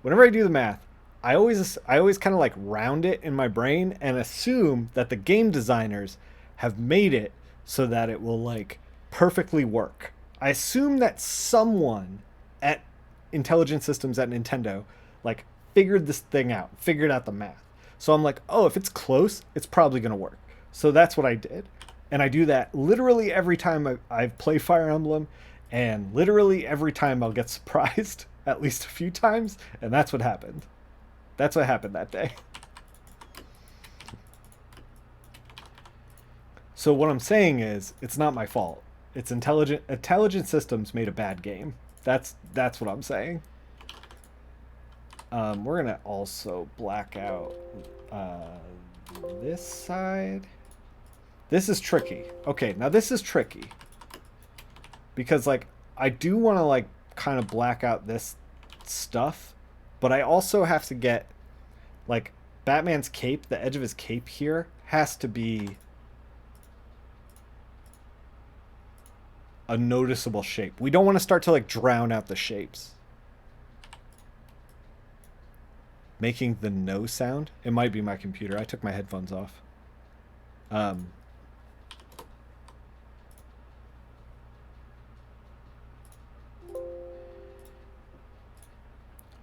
I always kind of like round it in my brain and assume that the game designers have made it so that it will like perfectly work. I assume that someone at Intelligent Systems at Nintendo like figured this thing out, figured out the math. So I'm like, oh, if it's close, it's probably gonna work. So that's what I did. And I do that literally every time I play Fire Emblem, and literally every time I'll get surprised at least a few times, and that's what happened. That's what happened that day. So what I'm saying is, it's not my fault. It's Intelligent Systems made a bad game. That's what I'm saying. We're gonna also black out this side. This is tricky. Okay, now this is tricky. Because, like, I do want to, like, kind of black out this stuff. But I also have to get, like, Batman's cape, the edge of his cape here, has to be a noticeable shape. We don't want to start to, like, drown out the shapes. Making the no sound? It might be my computer. I took my headphones off.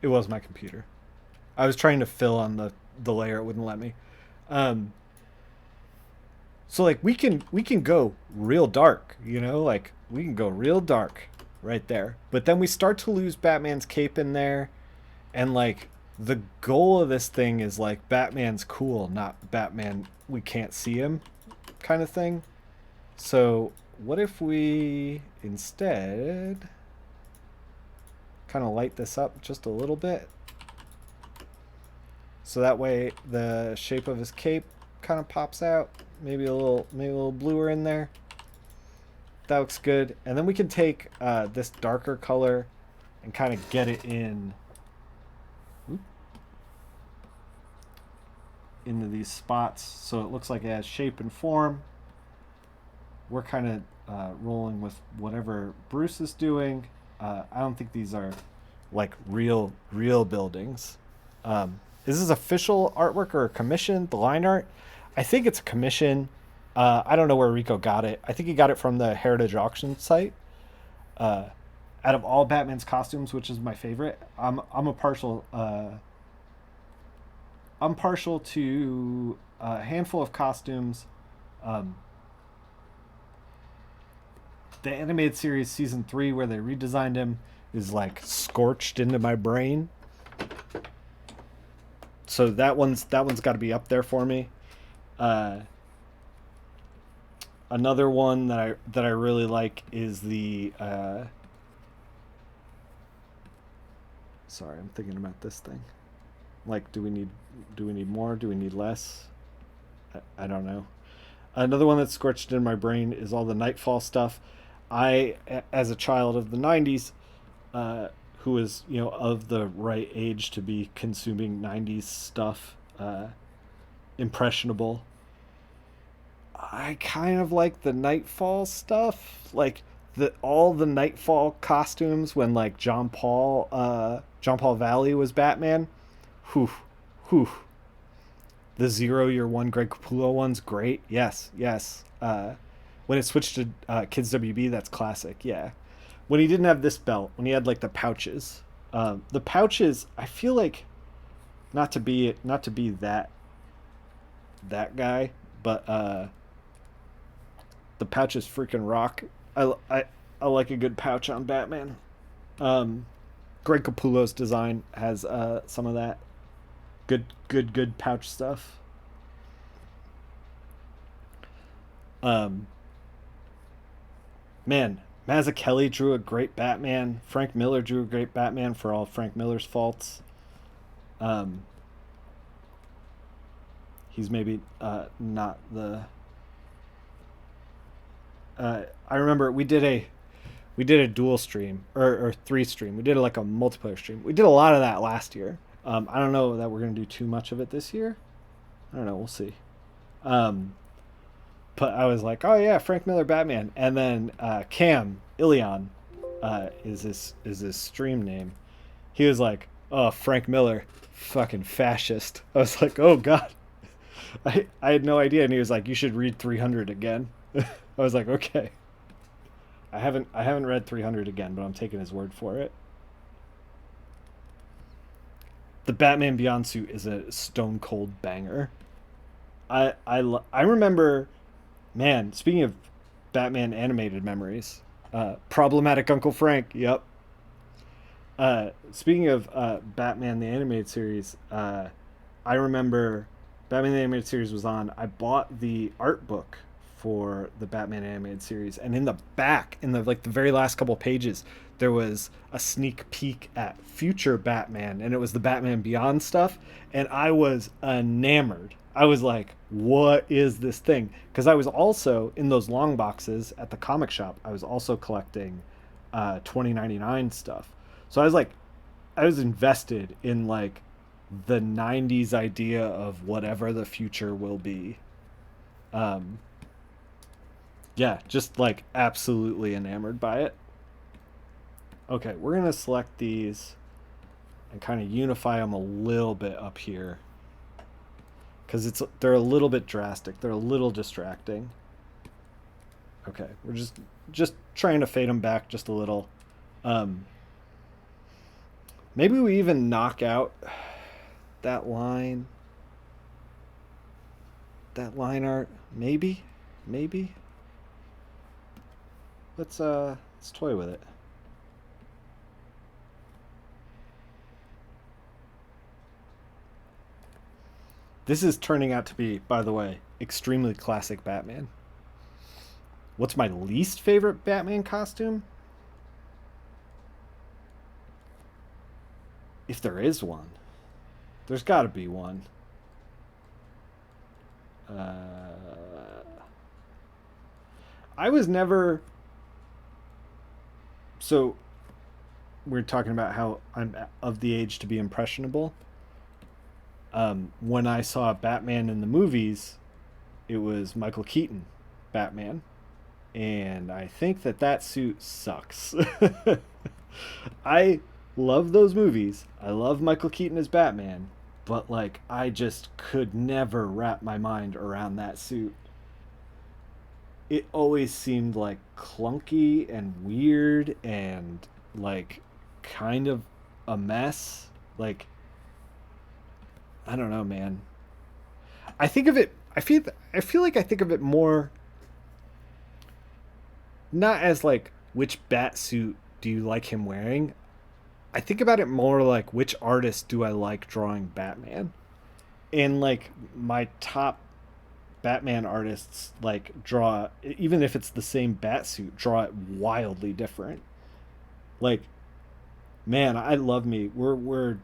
It was my computer. I was trying to fill on the layer. It wouldn't let me. So like we can go real dark, like we can go real dark. right there. But then we start to lose Batman's cape in there, and like the goal of this thing is like Batman's cool, not Batman we can't see him kind of thing. So what if we instead kind of light this up just a little bit? So that way the shape of his cape kind of pops out. Maybe a little bluer in there. That looks good. And then we can take this darker color and kind of get it into these spots so it looks like it has shape and form. We're kind of rolling with whatever Bruce is doing. I don't think these are like real buildings. Is this official artwork or a commission? The line art? I think it's a commission. I don't know where Rico got it. I think he got it from the Heritage Auction site. Out of all Batman's costumes, which is my favorite, I'm partial to a handful of costumes. The animated series season 3 where they redesigned him is like scorched into my brain. So that one's got to be up there for me. Another one that I really like is the sorry, I'm thinking about this thing. Like, do we need more? Do we need less? I don't know. Another one that's scorched in my brain is all the Nightfall stuff. I, as a child of the 90s, who was, of the right age to be consuming 90s stuff, impressionable, I kind of like the Nightfall stuff. Like, all the Nightfall costumes when, like, John Paul Valley was Batman. Whew. Whew. The 0 Year One Greg Capullo one's great. Yes. When it switched to Kids WB, that's classic. Yeah. When he didn't have this belt, when he had like the pouches, I feel like not to be that guy, but the pouches freaking rock. I like a good pouch on Batman. Greg Capullo's design has some of that good pouch stuff. Man, Mazzucchelli drew a great Batman. Frank Miller drew a great Batman for all Frank Miller's faults. He's maybe not the. I remember we did a dual stream or 3 stream. We did like a multiplayer stream. We did a lot of that last year. I don't know that we're gonna do too much of it this year. I don't know. We'll see. But I was like, oh yeah, Frank Miller Batman, and then Cam Ilion is his stream name. He was like, oh, Frank Miller, fucking fascist. I was like, oh god, I had no idea, and he was like, you should read 300 again. I was like, okay. I haven't read 300 again, but I'm taking his word for it. The Batman Beyond suit is a stone cold banger. I remember, man. Speaking of Batman animated memories, problematic Uncle Frank. Yep. Speaking of Batman the animated series, I remember Batman the animated series was on. I bought the art book for the Batman animated series, and in the back, in the very last couple pages, there was a sneak peek at future Batman, and it was the Batman Beyond stuff, and I was enamored. I was like, what is this thing? Because I was also in those long boxes at the comic shop. I was also collecting 2099 stuff. So I was invested in like the 90s idea of whatever the future will be. Yeah, just like absolutely enamored by it. Okay, we're going to select these and kind of unify them a little bit up here. Because they're a little bit drastic. They're a little distracting. Okay, we're just trying to fade them back just a little. Maybe we even knock out that line art. Maybe. Let's toy with it. This is turning out to be, by the way, extremely classic Batman. What's my least favorite Batman costume? If there is one, there's got to be one. I was never. So we're talking about how I'm of the age to be impressionable. When I saw Batman in the movies, it was Michael Keaton Batman, and I think that that suit sucks. I love those movies. I love Michael Keaton as Batman, but like I just could never wrap my mind around that suit. It always seemed like clunky and weird and like kind of a mess. Like I don't know, man. I think of it. I feel like I think of it more not as like which bat suit do you like him wearing. I think about it more like which artist do I like drawing Batman. And like my top Batman artists like draw, even if it's the same bat suit, draw it wildly different. Like man, I love me. We're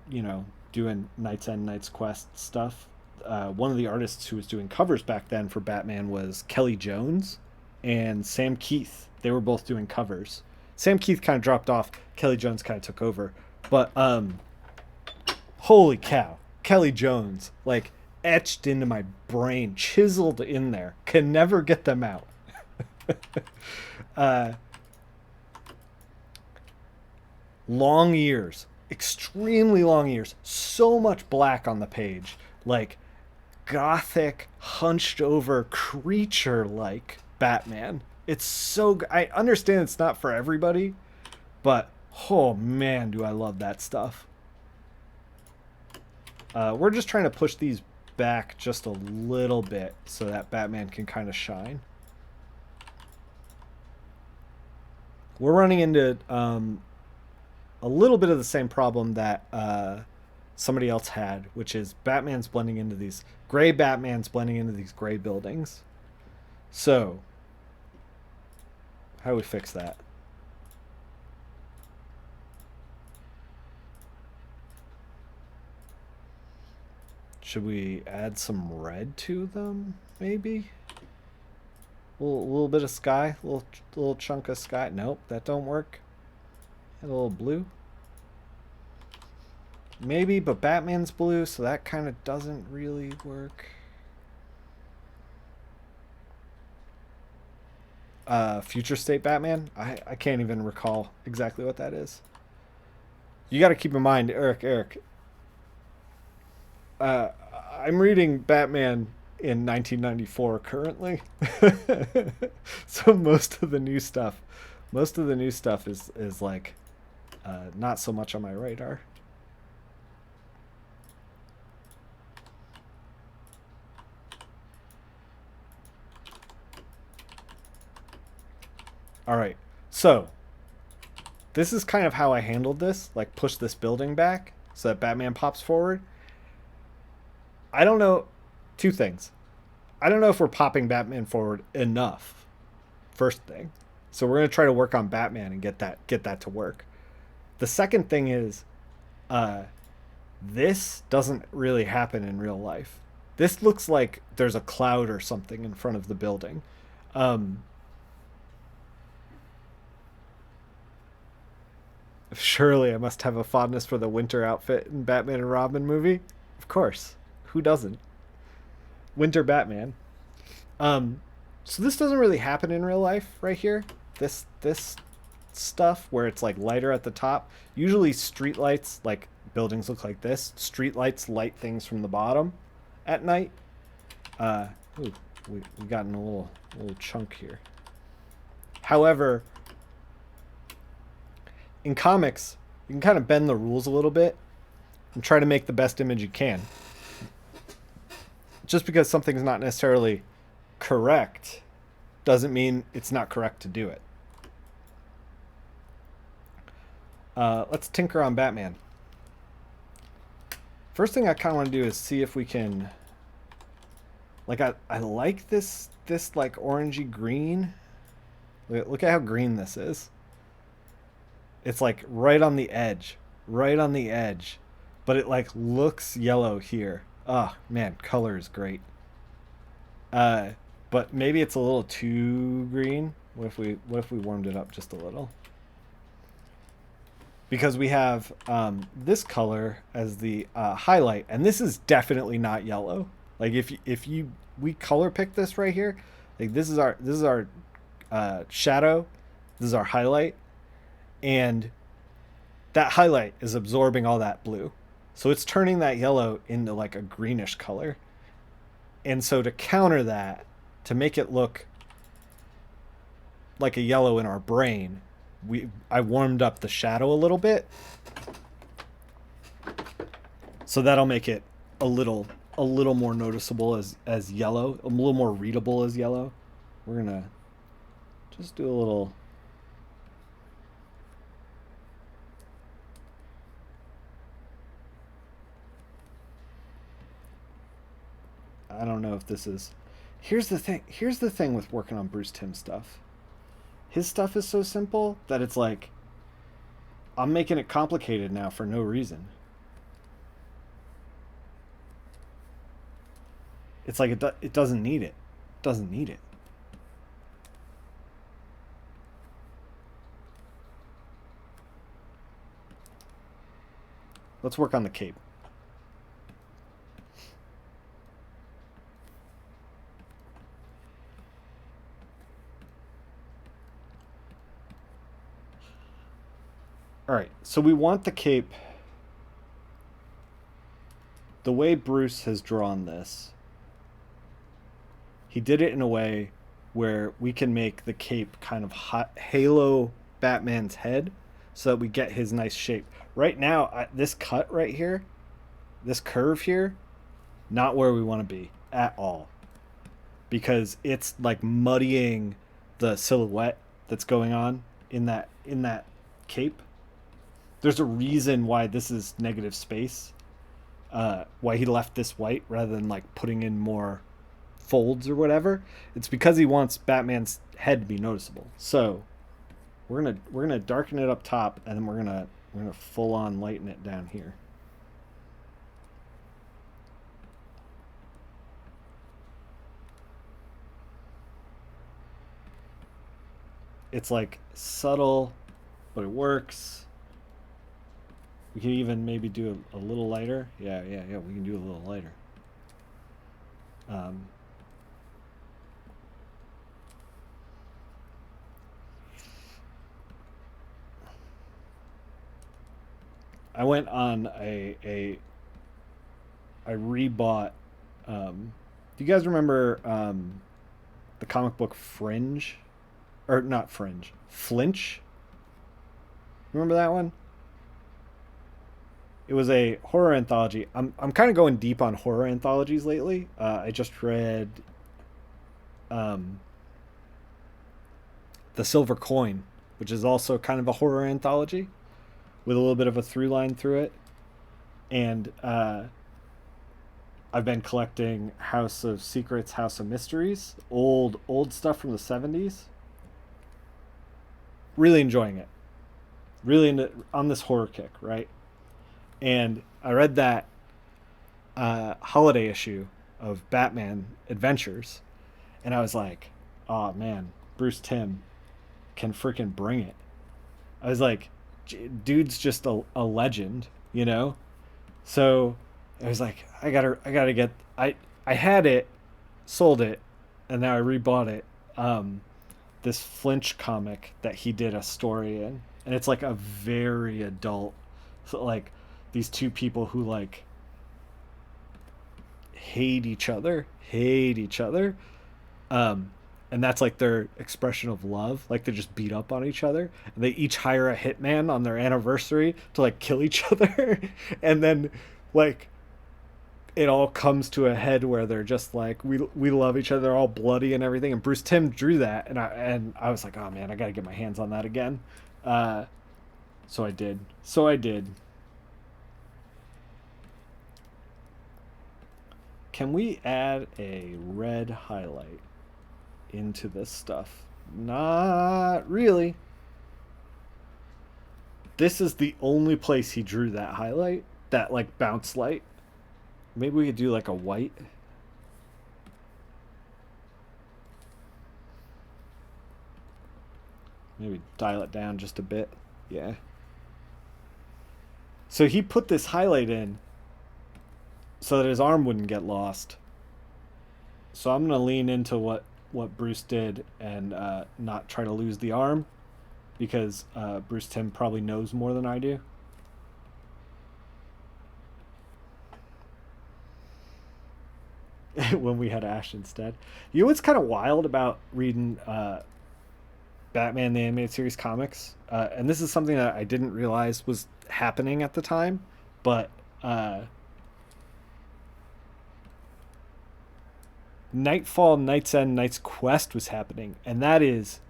doing Knights End Knights Quest stuff. One of the artists who was doing covers back then for Batman was Kelly Jones and Sam Keith. They were both doing covers. Sam Keith kind of dropped off. Kelly Jones kind of took over. But holy cow, Kelly Jones, like etched into my brain, chiseled in there. Can never get them out. uh, long ears, extremely long ears, so much black on the page, like gothic, hunched over, creature like Batman. It's so. I understand it's not for everybody, but oh man, do I love that stuff. We're just trying to push these back just a little bit so that Batman can kind of shine. We're running into a little bit of the same problem that somebody else had, which is Batman's blending into these gray Batman's blending into these gray buildings. So, how do we fix that? Should we add some red to them? Maybe. A little bit of sky, little chunk of sky. Nope, that don't work. Add a little blue. Maybe, but Batman's blue, so that kind of doesn't really work. Future State Batman? I can't even recall exactly what that is. You got to keep in mind, Eric. Uh, I'm reading Batman in 1994 currently. So most of the new stuff is like not so much on my radar. All right. So, this is kind of how I handled this, like push this building back so that Batman pops forward. I don't know two things. I don't know if we're popping Batman forward enough. First thing. So we're going to try to work on Batman and get that to work. The second thing is uh this doesn't really happen in real life. This looks like there's a cloud or something in front of the building. Um Surely I must have a fondness for the winter outfit in Batman and Robin movie. Of course. Who doesn't? Winter Batman. Um so this doesn't really happen in real life right here. This stuff where it's like lighter at the top. Usually streetlights, like buildings look like this. Streetlights light things from the bottom at night. Uh ooh, we got in a little chunk here. However, in comics, you can kind of bend the rules a little bit and try to make the best image you can. Just because something's not necessarily correct doesn't mean it's not correct to do it. Let's tinker on Batman. First thing I kind of want to do is see if we can Like I like this like orangey green. Look at how green this is. It's like right on the edge, right on the edge, but it like looks yellow here. Oh man, color is great. Uh, but maybe it's a little too green. What if we warmed it up just a little? Because we have this color as the highlight, and this is definitely not yellow. Like if you we color pick this right here, like this is our shadow, this is our highlight, and that highlight is absorbing all that blue, so it's turning that yellow into like a greenish color. And so to counter that, to make it look like a yellow in our brain, I warmed up the shadow a little bit, so that'll make it a little more noticeable as yellow, a little more readable as yellow. We're gonna just do a little. I don't know if this is. Here's the thing. Here's the thing with working on Bruce Timm stuff. His stuff is so simple that it's like I'm making it complicated now for no reason. It's like it doesn't need it. It doesn't need it. Let's work on the cape. All right, so we want the cape the way Bruce has drawn this. He did it in a way where we can make the cape kind of halo Batman's head so that we get his nice shape. Right now, this cut right here, this curve here, not where we want to be at all, because it's like muddying the silhouette that's going on in that cape. There's a reason why this is negative space. Why he left this white rather than like putting in more folds or whatever. It's because he wants Batman's head to be noticeable. So we're gonna darken it up top, and then we're gonna full on lighten it down here. It's like subtle, but it works. We can even maybe do a little lighter. Yeah, yeah, yeah. We can do a little lighter. Um, I went on I rebought. Do you guys remember the comic book Fringe, or not Fringe, Flinch? Remember that one? It was a horror anthology. I'm kind of going deep on horror anthologies lately. I just read um, The Silver Coin, which is also kind of a horror anthology with a little bit of a through line through it. And I've been collecting House of Secrets, House of Mysteries, old stuff from the 70s. Really enjoying it. Really on this horror kick, right? And I read that holiday issue of Batman Adventures, and I was like, "Oh man, Bruce Timm can freaking bring it." I was like, "Dude's just a legend, you know." So I was like, I gotta get. I had it, sold it, and now I rebought it. This Flinch comic that he did a story in, and it's like a very adult, so like these two people who like hate each other, um, and that's like their expression of love. Like they just beat up on each other, and they each hire a hitman on their anniversary to like kill each other, and then like it all comes to a head where they're just like we love each other, they're all bloody and everything. And Bruce Timm drew that, and I was like, oh man, I gotta get my hands on that again. Uh, so I did. Can we add a red highlight into this stuff? Not really. This is the only place he drew that highlight, that like bounce light. Maybe we could do like a white. Maybe dial it down just a bit. Yeah. So he put this highlight in so that his arm wouldn't get lost. So I'm going to lean into what Bruce did and not try to lose the arm, because Bruce Timm probably knows more than I do. When we had Ash instead. You know what's kind of wild about reading Batman the Animated Series comics? And this is something that I didn't realize was happening at the time, but Nightfall, Night's End, Night's Quest was happening, and that is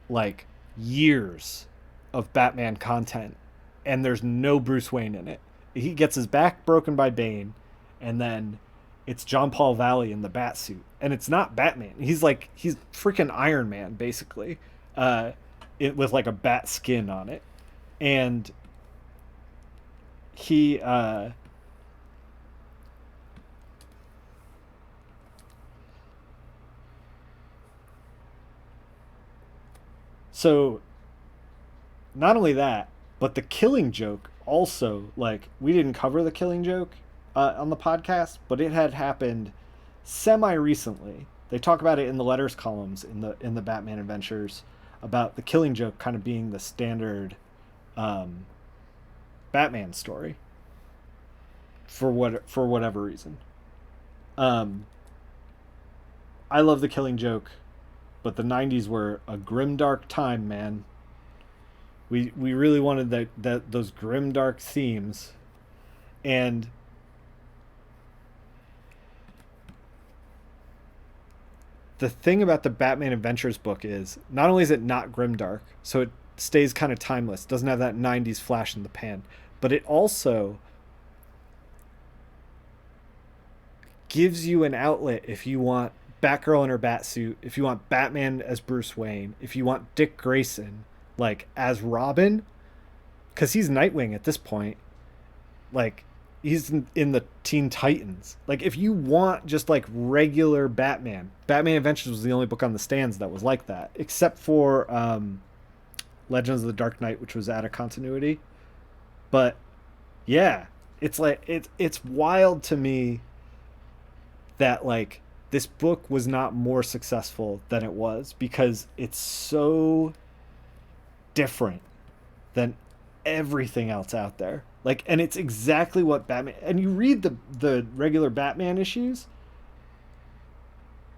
like years of Batman content, and there's no Bruce Wayne in it. He gets his back broken by Bane, and then it's John Paul Valley in the bat suit, and it's not Batman. He's freaking Iron Man basically, with like a bat skin on it, and he so not only that, but the Killing Joke also, like, we didn't cover the Killing Joke on the podcast, but it had happened semi recently. They talk about it in the letters columns in the Batman Adventures, about the Killing Joke kind of being the standard Batman story for whatever reason. I love the Killing Joke, but the '90s were a grim dark time, man. We really wanted those grim dark themes, and the thing about the Batman Adventures book is, not only is it not grimdark, so it stays kind of timeless, doesn't have that '90s flash in the pan, but it also gives you an outlet if you want Batgirl in her batsuit, if you want Batman as Bruce Wayne, if you want Dick Grayson like as Robin, because he's Nightwing at this point, like he's in the Teen Titans. Like, if you want just like regular Batman Adventures was the only book on the stands that was like that, except for Legends of the Dark Knight, which was out of continuity. But yeah, it's like it's wild to me that like this book was not more successful than it was, because it's so different than everything else out there. Like, and it's exactly what Batman, and you read the regular Batman issues,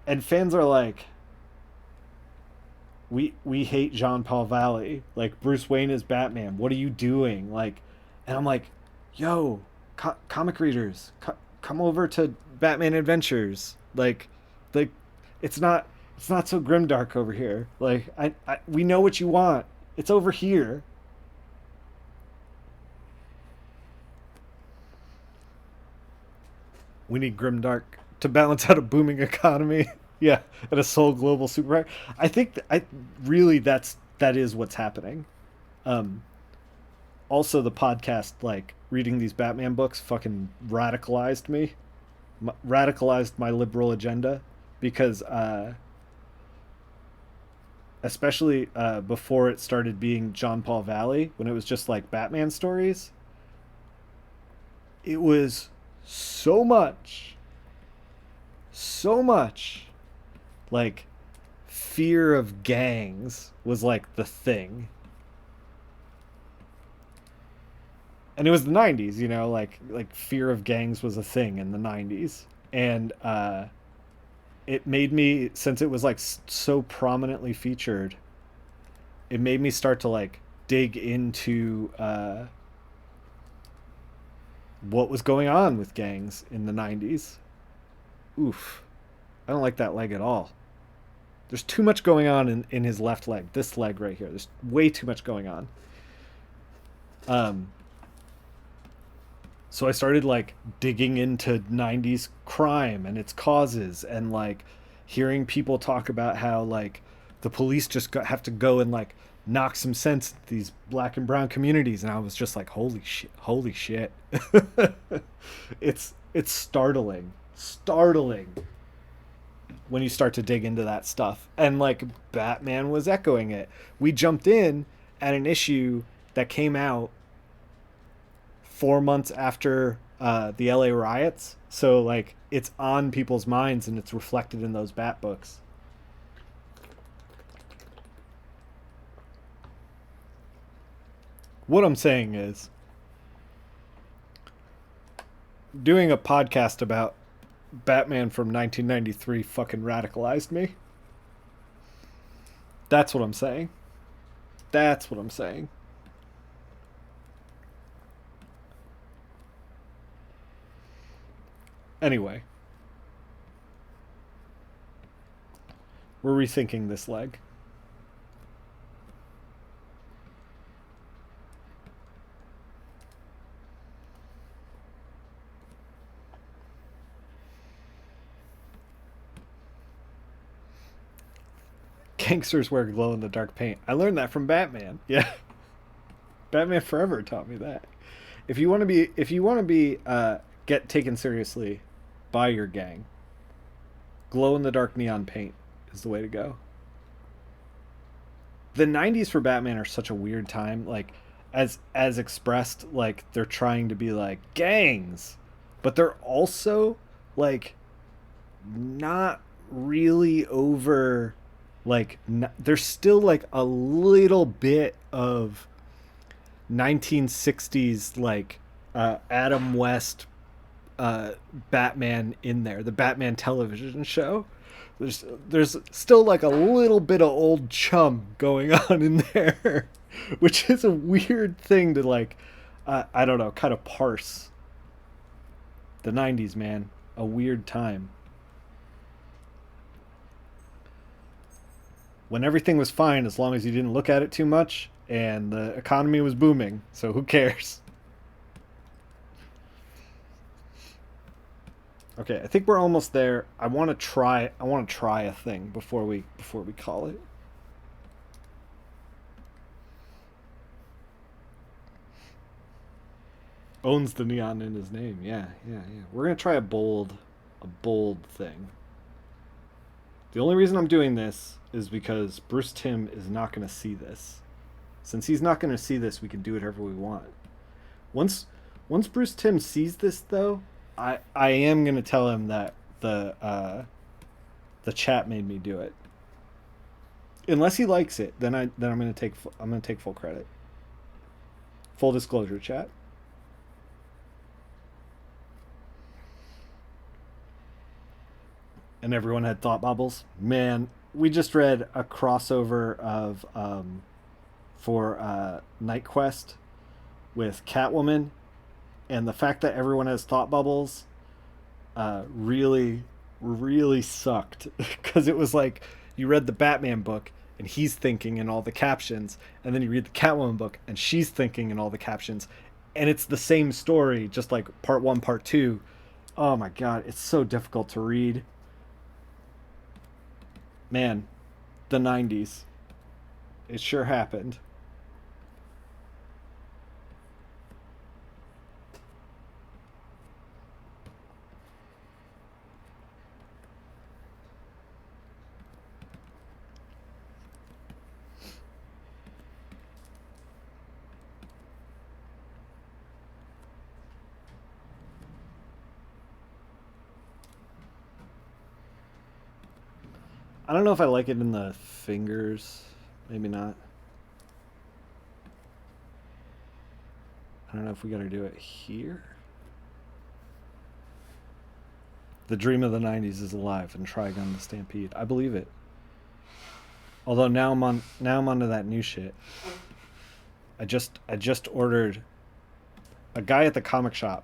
and fans are like, we hate Jean Paul Valley, like Bruce Wayne is Batman, what are you doing? Like, and I'm like, yo, comic readers, come over to Batman Adventures. Like it's not so grimdark over here. Like, we know what you want. It's over here. We need grimdark to balance out a booming economy. Yeah, and a sole global superpower. I think that is what's happening. Also, the podcast, like reading these Batman books, fucking radicalized me, radicalized my liberal agenda, because especially before it started being John Paul Valley, when it was just like Batman stories, it was so much like fear of gangs was like the thing. And it was the '90s, you know, like fear of gangs was a thing in the '90s. And it made me, since it was like so prominently featured, it made me start to like dig into what was going on with gangs in the '90s. Oof. I don't like that leg at all. There's too much going on in his left leg. This leg right here. There's way too much going on. So I started like digging into 90s crime and its causes, and like hearing people talk about how like the police just have to go and like knock some sense into these black and brown communities, and I was just like, holy shit, holy shit. It's startling when you start to dig into that stuff. And like Batman was echoing it. We jumped in at an issue that came out 4 months after the LA riots. So like it's on people's minds and it's reflected in those Bat books. What I'm saying is, doing a podcast about Batman from 1993 fucking radicalized me. That's what I'm saying. That's what I'm saying. Anyway, we're rethinking this leg. Gangsters wear glow in the dark paint. I learned that from Batman. Yeah. Batman Forever taught me that. If you want to be get taken seriously by your gang, glow in the dark neon paint is the way to go. The 90s for Batman are such a weird time, like as expressed, like they're trying to be like gangs, but they're also like not really over, like there's still like a little bit of 1960s like Adam West Batman in there, the Batman television show. There's still like a little bit of old chum going on in there, which is a weird thing to like, I don't know, kind of parse. The 90s, man, a weird time when everything was fine as long as you didn't look at it too much, and the economy was booming. So who cares? Okay, I think we're almost there. I want to try. I want to try a thing before we call it. Owns the neon in his name. Yeah, yeah, yeah. We're gonna try a bold thing. The only reason I'm doing this is because Bruce Timm is not gonna see this. Since he's not gonna see this, we can do whatever we want. Once once Bruce Timm sees this, though, I am gonna tell him that the chat made me do it. Unless he likes it, then I'm gonna take full credit. Full disclosure, chat. And everyone had thought bubbles. Man, we just read a crossover of for Night Quest with Catwoman, and the fact that everyone has thought bubbles really sucked because it was like you read the Batman book and he's thinking in all the captions, and then you read the Catwoman book and she's thinking in all the captions, and it's the same story, just like part one, part two. Oh my god, it's so difficult to read. Man, the 90s. It sure happened. I don't know if I like it in the fingers. Maybe not. I don't know if we gotta do it here. The dream of the 90s is alive and Trigun the Stampede. I believe it. Although now I'm onto that new shit. I just ordered a guy at the comic shop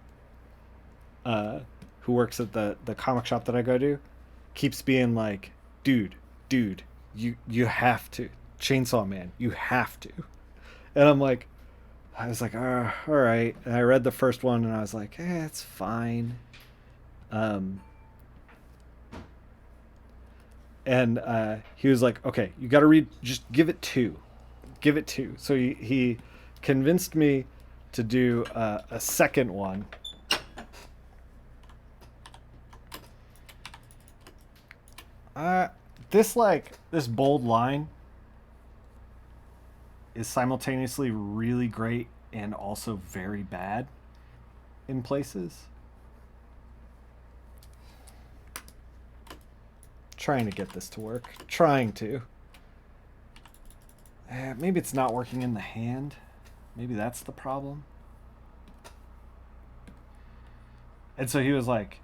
uh who works at the comic shop that I go to keeps being like, dude, dude, you have to. Chainsaw Man, you have to. And I'm like, I was like, all right. And I read the first one and I was like, it's fine. Um, and he was like, okay, you got to read, just give it two. Give it two. So he convinced me to do a second one. Uh, this bold line is simultaneously really great and also very bad in places. Trying to get this to work. Trying to. Maybe it's not working in the hand. Maybe that's the problem. And so he was like,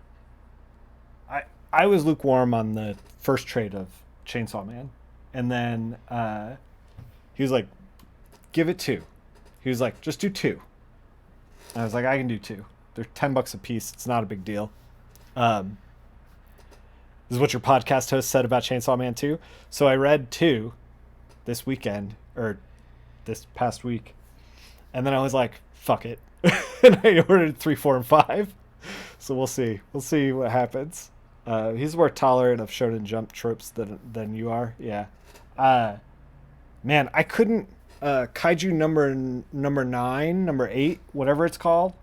I was lukewarm on the first trade of Chainsaw Man, and then he was like, give it two. He was like, just do two. And I was like, I can do two. They're $10 a piece. It's not a big deal. Um, this is what your podcast host said about Chainsaw Man 2. So I read two this weekend, or this past week, and then I was like, fuck it. And I ordered 3, 4, and 5. So we'll see. We'll see what happens. He's more tolerant of Shonen Jump tropes than you are. Yeah. Man, I couldn't. Kaiju number 9, number 8, whatever it's called.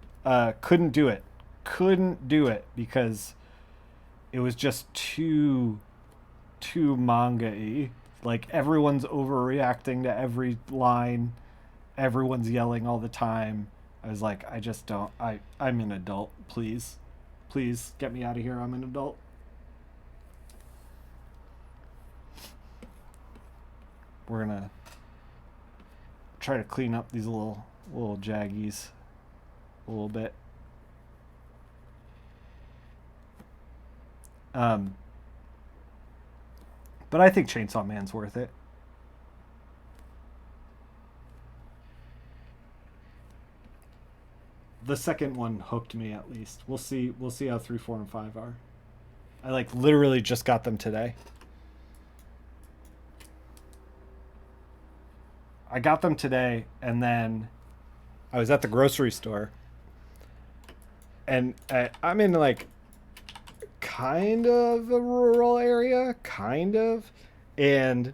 Couldn't do it. Couldn't do it because it was just too manga-y. Like everyone's overreacting to every line. Everyone's yelling all the time. I was like, I just don't. I'm an adult. Please get me out of here. I'm an adult. We're gonna try to clean up these little jaggies a little bit. But I think Chainsaw Man's worth it. The second one hooked me at least. We'll see how 3, 4, and 5 are. I like literally just got them today. I got them today, and then I was at the grocery store, and I'm in like kind of a rural area, kind of, and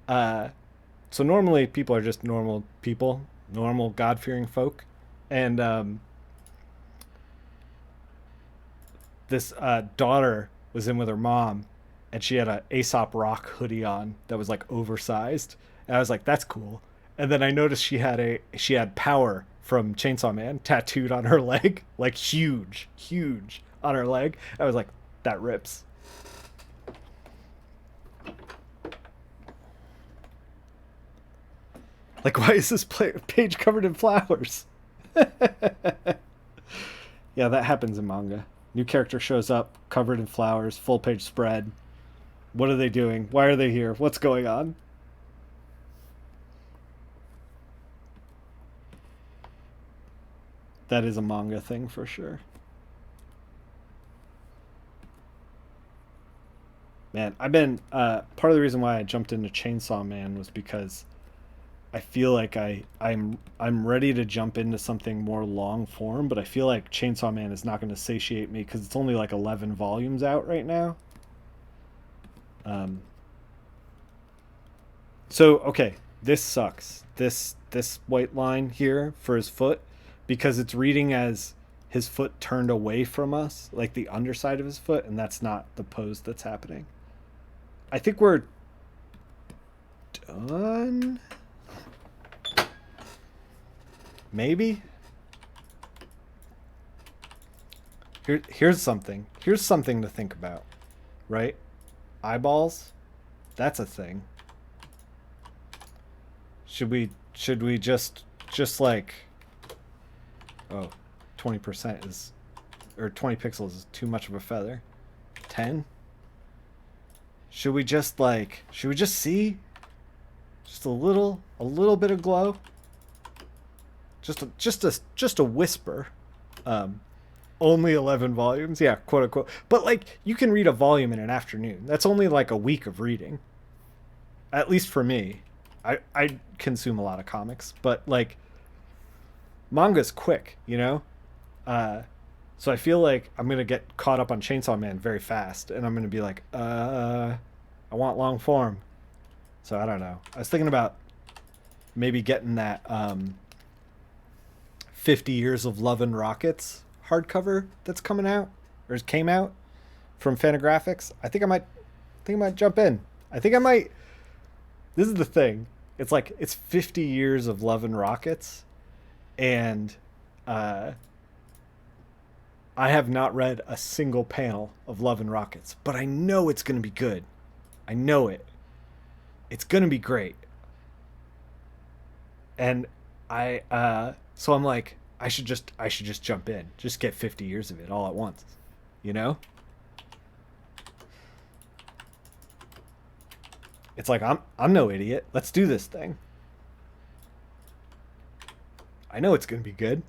so normally people are just normal people, normal God-fearing folk, and this daughter was in with her mom, and she had a Aesop Rock hoodie on that was like oversized. And I was like, that's cool. And then I noticed she had Power from Chainsaw Man tattooed on her leg, like huge on her leg. I was like, that rips. Like, why is this page covered in flowers? Yeah, that happens in manga. New character shows up, covered in flowers, full page spread. What are they doing? Why are they here? What's going on? That is a manga thing for sure. Man, I've been part of the reason why I jumped into Chainsaw Man was because I feel like I'm ready to jump into something more long form, but I feel like Chainsaw Man is not going to satiate me because it's only like 11 volumes out right now. Um, so okay, this sucks. This white line here for his foot, because it's reading as his foot turned away from us, like the underside of his foot, and that's not the pose that's happening. I think we're done. Maybe. Here's something. Here's something to think about, right? Eyeballs, that's a thing. Should we just like, oh, 20% is, or 20 pixels is too much of a feather. 10? Should we just see just a little bit of glow? Just a whisper. Only 11 volumes, yeah, quote unquote. But like, you can read a volume in an afternoon. That's only like a week of reading. At least for me. I consume a lot of comics, but like, Manga's quick, you know. Uh, so I feel like I'm gonna get caught up on Chainsaw Man very fast, and I'm gonna be like, I want long form. So I don't know. I was thinking about maybe getting that 50 Years of Love and Rockets hardcover that's coming out or came out from Fantagraphics. I think I might jump in. I think I might. This is the thing. It's like it's 50 years of Love and Rockets, and uh, I have not read a single panel of Love and Rockets, but I know it's going to be good. I know it. It's going to be great. And so I'm like, I should just jump in. Just get 50 years of it all at once. You know? It's like I'm no idiot. Let's do this thing. I know it's going to be good.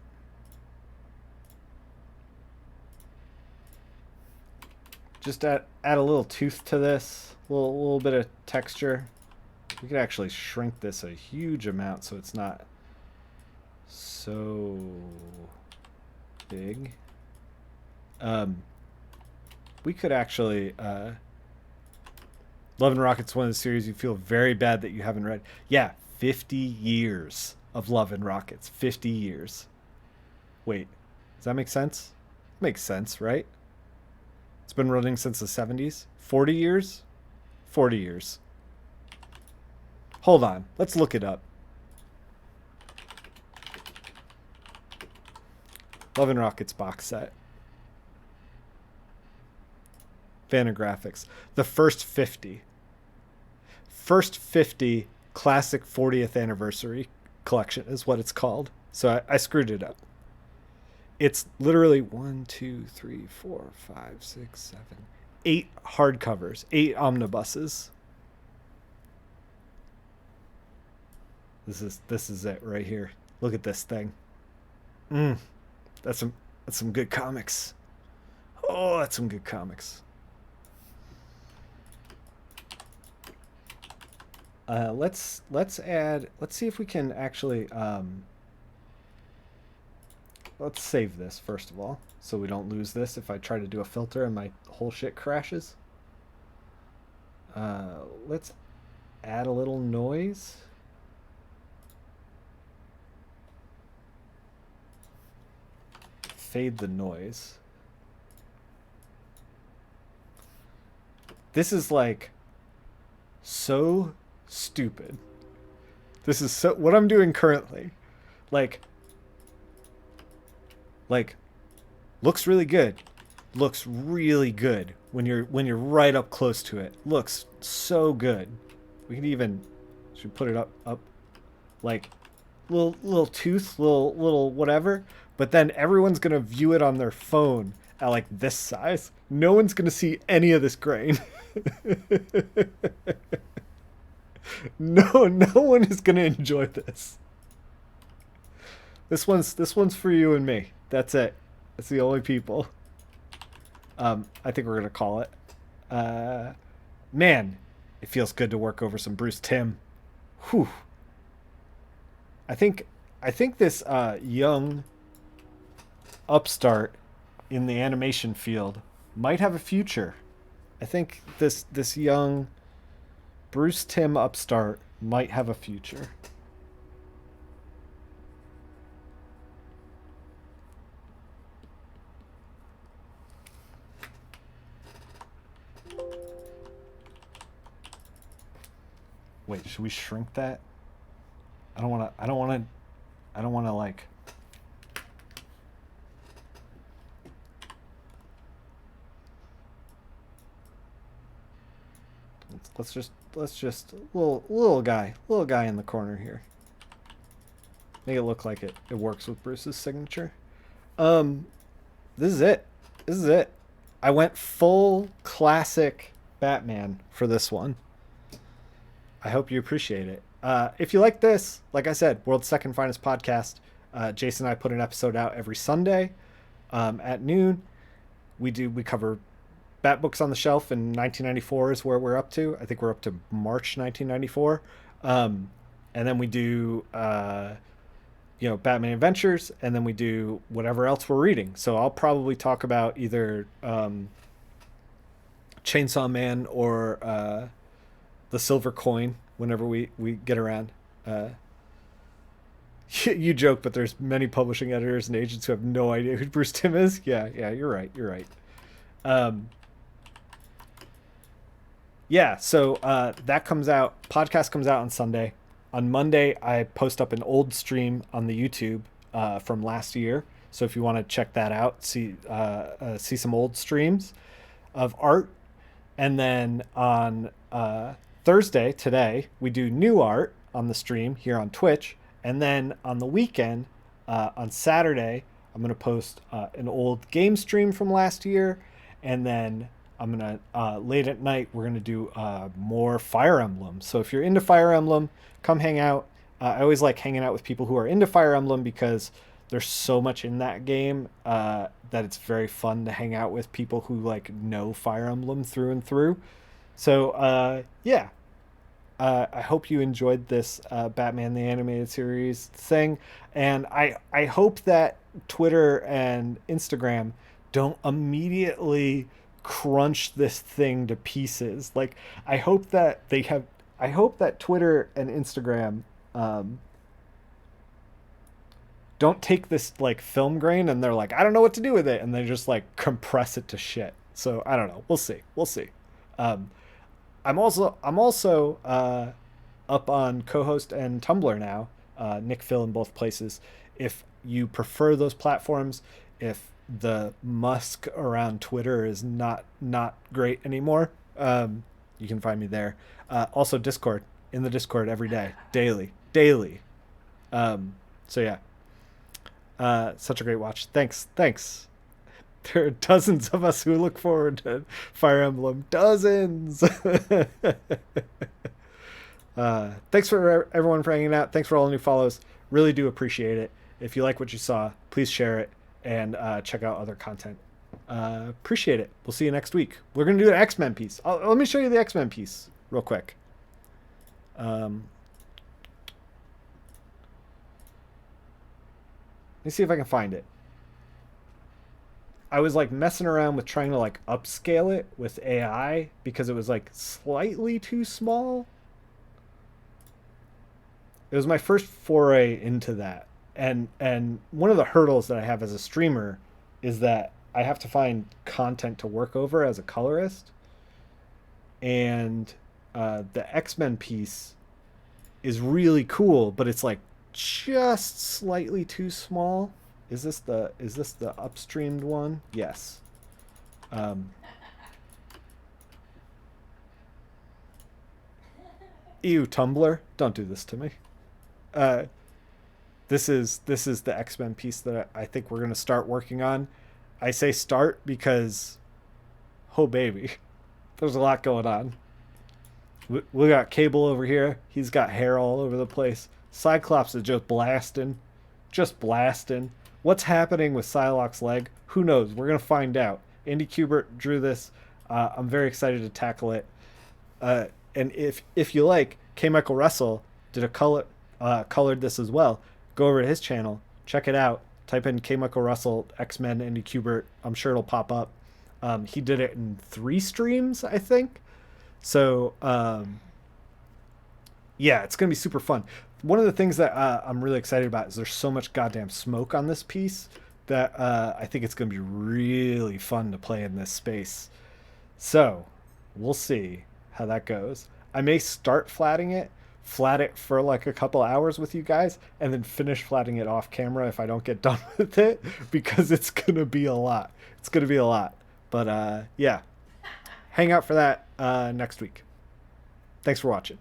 Just add a little tooth to this, a little bit of texture. We could actually shrink this a huge amount so it's not so big. Um, we could actually Love and Rockets, one of the series you feel very bad that you haven't read. Yeah, 50 years of Love and Rockets. 50 years. Wait, does that make sense? Makes sense, right? It's been running since the 70s. 40 years? 40 years. Hold on. Let's look it up. Love and Rockets box set. Fantagraphics. The first 50. First 50 classic 40th anniversary collection is what it's called. So I screwed it up. It's literally 1, 2, 3, 4, 5, 6, 7, 8 hardcovers, 8 omnibuses. This is it right here. Look at this thing. Mm, that's some good comics. Oh, that's some good comics. Let's see if we can actually let's save this first of all so we don't lose this if I try to do a filter and my whole shit crashes. Let's add a little noise. Fade the noise. This is like so stupid. This is so what I'm doing currently. Like like looks really good. Looks really good when you're right up close to it. Looks so good. We can even should put it up like little tooth, little whatever. But then everyone's gonna view it on their phone at like this size. No one's gonna see any of this grain. No one is gonna enjoy this. This one's for you and me. That's it. That's the only people. I think we're gonna call it. Uh, Man, it feels good to work over some Bruce Timm. Whew. I think I think this young upstart in the animation field might have a future. I think this young Bruce Timm upstart might have a future. Wait, should we shrink that? I don't want to. I don't want to. I don't want to like. Let's just little guy in the corner here. Make it look like it works with Bruce's signature. Um, this is it. This is it. I went full classic Batman for this one. I hope you appreciate it. If you like this, like I said, World's Second Finest Podcast. Jason and I put an episode out every Sunday at noon. We cover Bat books on the shelf in 1994 is where we're up to. I think we're up to March 1994. And then we do Batman Adventures, and then we do whatever else we're reading. So I'll probably talk about either Chainsaw Man or the Silver Coin whenever we get around. You joke, but there's many publishing editors and agents who have no idea who Bruce Timm is. Yeah, you're right. You're right. Um, yeah, so that comes out. Podcast comes out on Sunday. On Monday, I post up an old stream on the YouTube from last year. So if you want to check that out, see some old streams of art. And then on Thursday, today, we do new art on the stream here on Twitch. And then on the weekend, on Saturday, I'm going to post an old game stream from last year. And then I'm going to, late at night, we're going to do more Fire Emblem. So if you're into Fire Emblem, come hang out. I always like hanging out with people who are into Fire Emblem because there's so much in that game that it's very fun to hang out with people who like know Fire Emblem through and through. So yeah, I hope you enjoyed this Batman the Animated Series thing, and I hope that Twitter and Instagram don't immediately crunch this thing to pieces. Like I hope that they have. I hope that Twitter and Instagram don't take this like film grain and they're like, I don't know what to do with it, and they just like compress it to shit. So I don't know. We'll see. We'll see. Um, I'm also up on co-host and Tumblr now. Nick Phil in both places. If you prefer those platforms, if the Musk around Twitter is not great anymore, you can find me there. Also Discord, in the Discord every day, daily. So yeah, such a great watch. Thanks. There are dozens of us who look forward to Fire Emblem. Dozens. Thanks for everyone for hanging out. Thanks for all the new follows. Really do appreciate it. If you like what you saw, please share it and check out other content. Appreciate it. We'll see you next week. We're going to do an X-Men piece. Let me show you the X-Men piece real quick. Let me see if I can find it. I was like messing around with trying to like upscale it with AI because it was like slightly too small. It was my first foray into that. And one of the hurdles that I have as a streamer is that I have to find content to work over as a colorist. And the X-Men piece is really cool, but it's like just slightly too small. Is this the upstreamed one? Yes. Ew, Tumblr, don't do this to me. Uh, this is the X-Men piece that I think we're gonna start working on. I say start because, oh baby, there's a lot going on. We got Cable over here. He's got hair all over the place. Cyclops is just blasting. What's happening with Psylocke's leg? Who knows? We're gonna find out. Andy Kubert drew this. I'm very excited to tackle it. And if you like, K. Michael Russell did a colored this as well. Go over to his channel, check it out. Type in K. Michael Russell X-Men Andy Kubert. I'm sure it'll pop up. He did it in 3 streams, I think. So yeah, it's gonna be super fun. One of the things that I'm really excited about is there's so much goddamn smoke on this piece that I think it's gonna be really fun to play in this space. So we'll see how that goes. I may start flat it for like a couple hours with you guys, and then finish flatting it off camera if I don't get done with it, because it's gonna be a lot. But yeah, hang out for that next week. Thanks for watching.